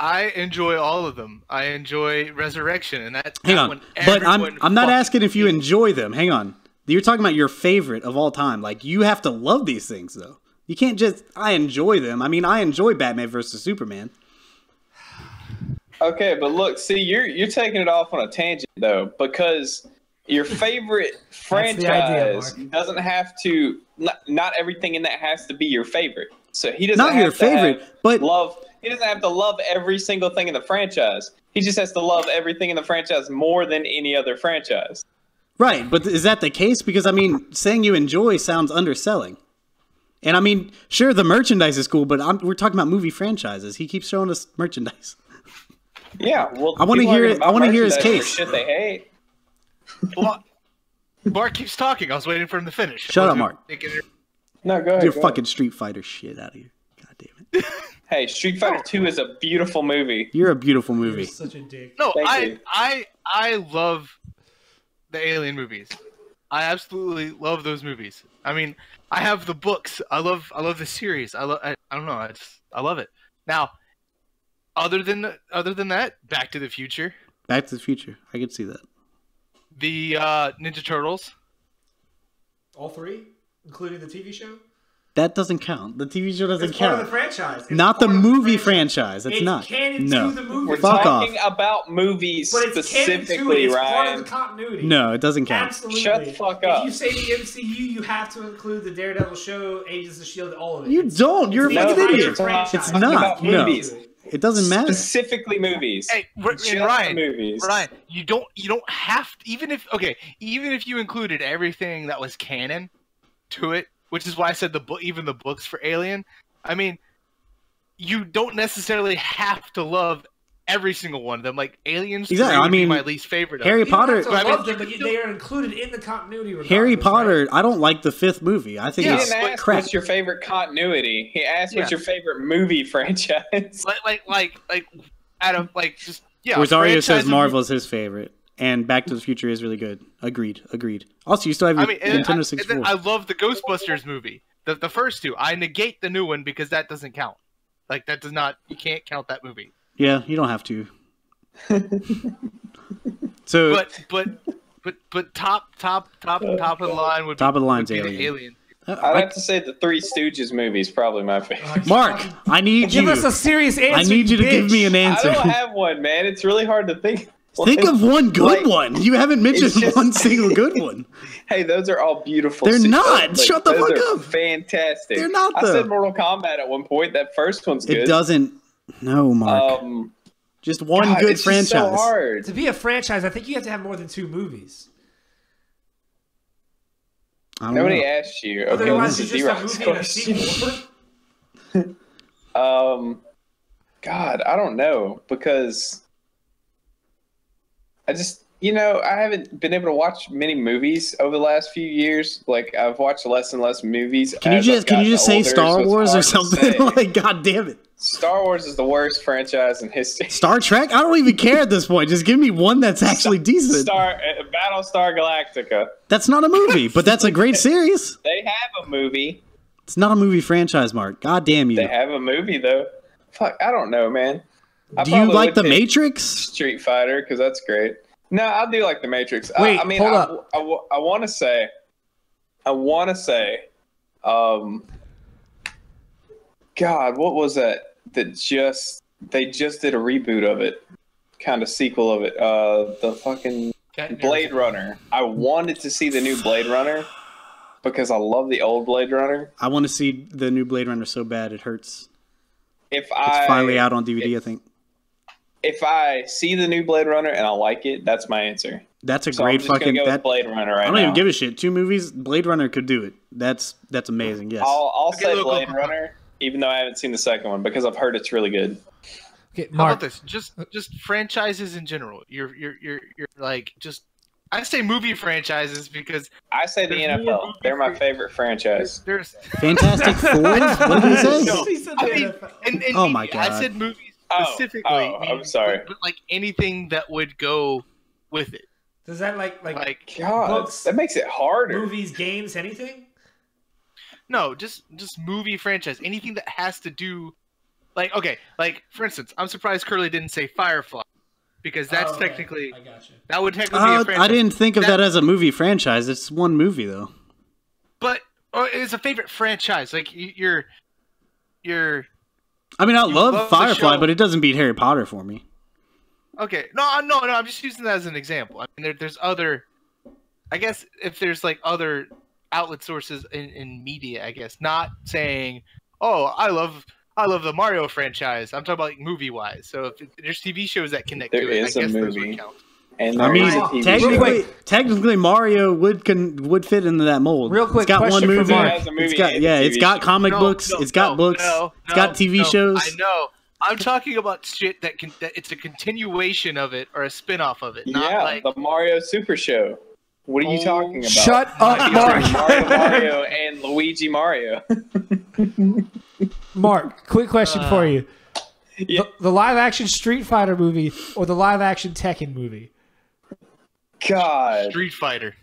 I enjoy all of them. I enjoy Resurrection, and that's hang on. But I'm not asking if you enjoy them. Hang on. You're talking about your favorite of all time. Like, you have to love these things, though. You can't just I enjoy them. I mean, I enjoy Batman versus Superman. Okay, but look, see, you're taking it off on a tangent though, because your favorite franchise doesn't have to. Not everything in that has to be your favorite. So he doesn't. Not your favorite, but love. He doesn't have to love every single thing in the franchise. He just has to love everything in the franchise more than any other franchise. Right, but is that the case? Because, I mean, saying you enjoy sounds underselling. And I mean, sure, the merchandise is cool, but we're talking about movie franchises. He keeps showing us merchandise. Yeah, well, I want to hear it. I want to hear his case. Shit they hate. Well, Mark keeps talking. I was waiting for him to finish. Shut up, Mark. No, go ahead. You're fucking Street Fighter shit out of here. God damn it. Hey, Street Fighter 2 is a beautiful movie. You're a beautiful You're movie. such a dick. No, Thank you. I love the Alien movies. I absolutely love those movies. I mean, I have the books. I love the series. I don't know. I love it. Now, other than that, Back to the Future. Back to the Future. I could see that. The Ninja Turtles. All three, including the TV show. That doesn't count. The TV show doesn't It's part count. of the franchise. It's Not the part of movie franchise. It's not. canon No. to the movie. We're Fuck talking off. about movies But it's canon to it. specifically, It's part Ryan. of the continuity. No, it doesn't count. Absolutely. Shut the fuck up. If you say the MCU, you have to include the Daredevil show, Agents of S.H.I.E.L.D., all of it. You don't. You're a the fucking entire idiot. franchise. It's Talking not. about No. movies. It doesn't matter. Specifically movies. Hey, Just Ryan, movies. Ryan, you don't have to, even if you included everything that was canon to it, which is why I said even the books for Alien. I mean, you don't necessarily have to love every single one of them. Like Aliens, Exactly. 3 would I mean, be my least favorite. Harry You don't Potter. have to I mean, love them, but they are included in the continuity. Harry regardless, Potter. right? I don't like the fifth movie. I think He it's didn't ask crap. what's your favorite continuity. He asked what's Yeah. your favorite movie franchise. like out of just Rosario says franchise Marvel is his favorite, and Back to the Future is really good. Agreed. Also, you still have your Nintendo 64. and then I love the Ghostbusters movie. The first two. I negate the new one because that doesn't count. Like that does not. You can't count that movie. Yeah, you don't have to. So, But top of the line would Top of the line's would be Alien. the Alien. I'd have to say the Three Stooges movie is probably my favorite. Mark, I need Give you. us a serious answer. I need you to give me an I answer. don't have one, man. It's really hard to think. Think of one good Like, one. You haven't mentioned it's just- one single good one. Hey, those are all beautiful. They're sequels. not. Shut the those fuck are up. Fantastic. They're not, I though. said Mortal Kombat at one point. That first one's good. It doesn't. No, Mark. Just one God, good it's franchise. Just so hard. To be a franchise, I think you have to have more than 2 movies. I don't Nobody know. asked you. Okay, Otherwise, this it's is just a D-Rock's movie and a question. sequel. God, I don't know because I just, I haven't been able to watch many movies over the last few years. Like I've watched less and less movies. Can you just say Star Wars or something? Like, God damn it. Star Wars is the worst franchise in history. Star Trek? I don't even care at this point. Just give me one that's actually decent. Battlestar Galactica. That's not a movie, but that's a great series. They have a movie. It's not a movie franchise, Mark. God damn you. They have a movie though. Fuck, I don't know, man. Do you like The Matrix? Street Fighter, because that's great. No, I do like The Matrix. Wait, I mean, hold up. I want to say, God, what was that? They just did a reboot of it, kind of sequel of it. The fucking Blade Runner. I wanted to see the new Blade Runner because I love the old Blade Runner. I want to see the new Blade Runner so bad it hurts. It's finally out on DVD, I think. If I see the new Blade Runner and I like it, that's my answer. That's a So great I'm just gonna fucking. go with Blade Runner right I don't now. even give a shit. 2 movies, Blade Runner could do it. That's amazing. Yes. I'll Okay, say look, Blade Runner, even though I haven't seen the second one because I've heard it's really good. Okay, How Mark. about this? Just franchises in general. You're like just. I say movie franchises because I say the There's more NFL. movie They're my fran- favorite franchise. there's Fantastic Four? What did he say? No. He said I the mean, NFL. and Oh my I God. said movies Oh, specifically. oh, I'm sorry. But like anything that would go with it. Does that like Like God, Books, that makes it harder. movies, games, anything? no, just movie franchise. Anything that has to do, like for instance, I'm surprised Kerley didn't say Firefly, because that's Oh, okay. technically I got you. that would technically be a franchise. I didn't think of that as a movie franchise. It's one movie though. But it's a favorite franchise. Like you're. I mean, I love love the Firefly, show. but it doesn't beat Harry Potter for me. Okay, no. I'm just using that as an example. I mean, there's other. I guess if there's like other outlet sources in media, I guess not saying, oh, I love the Mario franchise. I'm talking about like movie wise. So if there's TV shows that connect There to it, I is a guess those movie. would count. And I there is mean, a TV show. technically, Mario would fit into that mold. Real quick, it's got question one for movie. Mark. It's got comic books. It's got books. It's got TV shows. I know. I'm talking about shit that it's a continuation of it or a spin-off of it. Not like the Mario Super Show. What are you talking about? Shut up, Mark. Mario and Luigi Mario. Mark, quick question for you. Yeah. The live-action Street Fighter movie or the live-action Tekken movie? God. Street Fighter.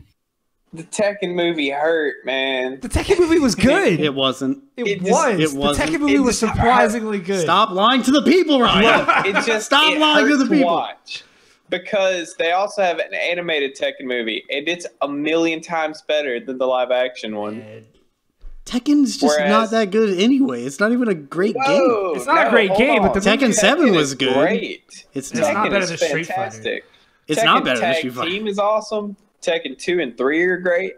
The Tekken movie hurt, man. The Tekken movie was good. It wasn't. It was. It wasn't. The Tekken movie was surprisingly good. Stop lying to the people, Ryan. Stop lying to the people. Watch. Because they also have an animated Tekken movie, and it's a million times better than the live action one. Tekken's just not that good anyway. It's not even a great game. It's not a great game, but the Tekken 7 was good. Great. It's not better than Street Fighter. It's Tekken not better than Tag Street Fighter. Team is awesome. Tekken 2 and 3 are great.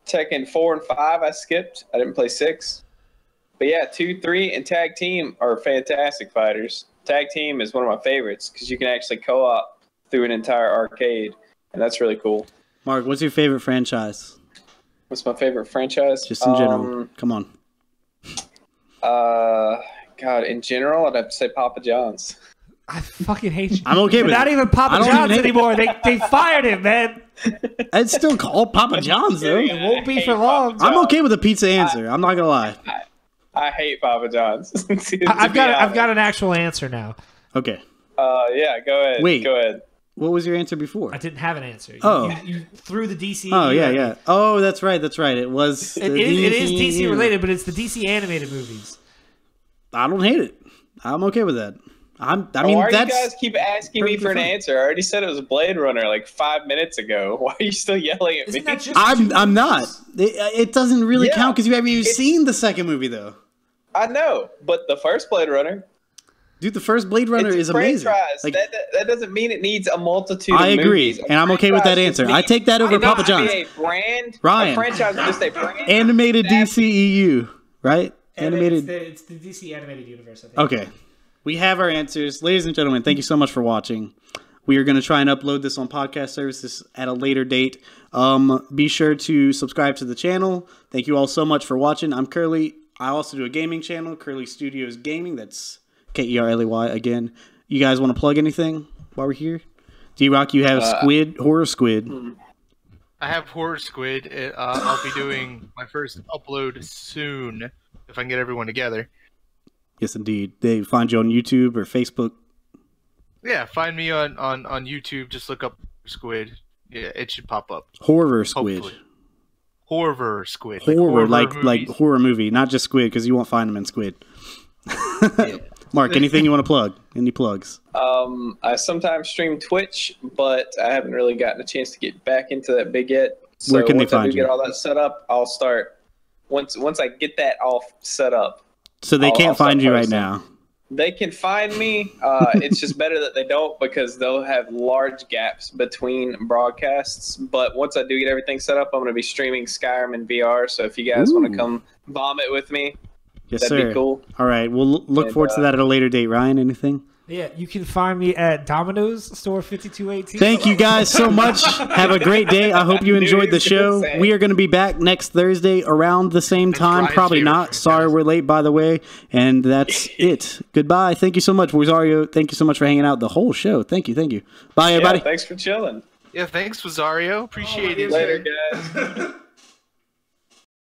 Tekken 4 and 5 I skipped. I didn't play 6. But yeah, 2, 3, and Tag Team are fantastic fighters. Tag Team is one of my favorites because you can actually co-op through an entire arcade, and that's really cool. Mark, what's your favorite franchise? What's my favorite franchise? Just in general. Come on. God, in general, I'd have to say Papa John's. I fucking hate you. I'm okay with not it. even Papa John's anymore. They fired him, man. It's still called Papa John's, though. It won't be for long. I'm okay with a pizza answer. I'm not gonna lie. I hate Papa John's. I've got an actual answer now. Okay. Yeah, go ahead. Wait. Go ahead. What was your answer before? I didn't have an answer. You threw the DC. Oh, yeah. Oh, that's right. It was. It is DC related, but it's the DC animated movies. I don't hate it. I'm okay with that. I mean, why do you that's guys keep asking me for an answer? I already said it was Blade Runner like 5 minutes ago. Why are you still yelling at me? Isn't that just I'm not. It doesn't really count because you haven't even seen the second movie, though. I know, but the first Blade Runner. Dude, the first Blade Runner is amazing. Like, that doesn't mean it needs a multitude I of agree, movies. and I'm okay with that answer. I take that over Papa John's. A brand, Ryan. A franchise is just a brand. Animated DCEU, right? Animated. It's the DC animated universe, I think. Okay. We have our answers. Ladies and gentlemen, thank you so much for watching. We are going to try and upload this on podcast services at a later date. Be sure to subscribe to the channel. Thank you all so much for watching. I'm Kerley. I also do a gaming channel, Kerley Studios Gaming. That's Kerley again. You guys want to plug anything while we're here? D-Rock, you have Squid, Horror Squid. I have Horror Squid. I'll be doing my first upload soon if I can get everyone together. Yes, indeed. They find you on YouTube or Facebook. Yeah, find me on YouTube. Just look up Squid. Yeah, it should pop up. Horror Squid. Hopefully. Horror Squid. Horror, like horror movie, not just Squid, because you won't find them in Squid. Yeah. Mark, anything you want to plug? Any plugs? I sometimes stream Twitch, but I haven't really gotten a chance to get back into that big yet. So where can they once I find do you? get all that set up, I'll start. Once I get that all set up. So they can't find you right now. They can find me. It's just better that they don't because they'll have large gaps between broadcasts. But once I do get everything set up, I'm going to be streaming Skyrim in VR. So if you guys want to come vomit with me, that'd be cool. All right. We'll look forward to that at a later date. Ryan, anything? Yeah, you can find me at Domino's Store 5218. Thank you guys so much. Have a great day. I hope you enjoyed the show. We are going to be back next Thursday around the same time. Probably not. Sorry we're late, by the way. And that's it. Goodbye. Thank you so much, Rosario. Thank you so much for hanging out the whole show. Thank you. Bye, everybody. Thanks for chilling. Yeah, thanks, Rosario. Appreciate it. Later, guys.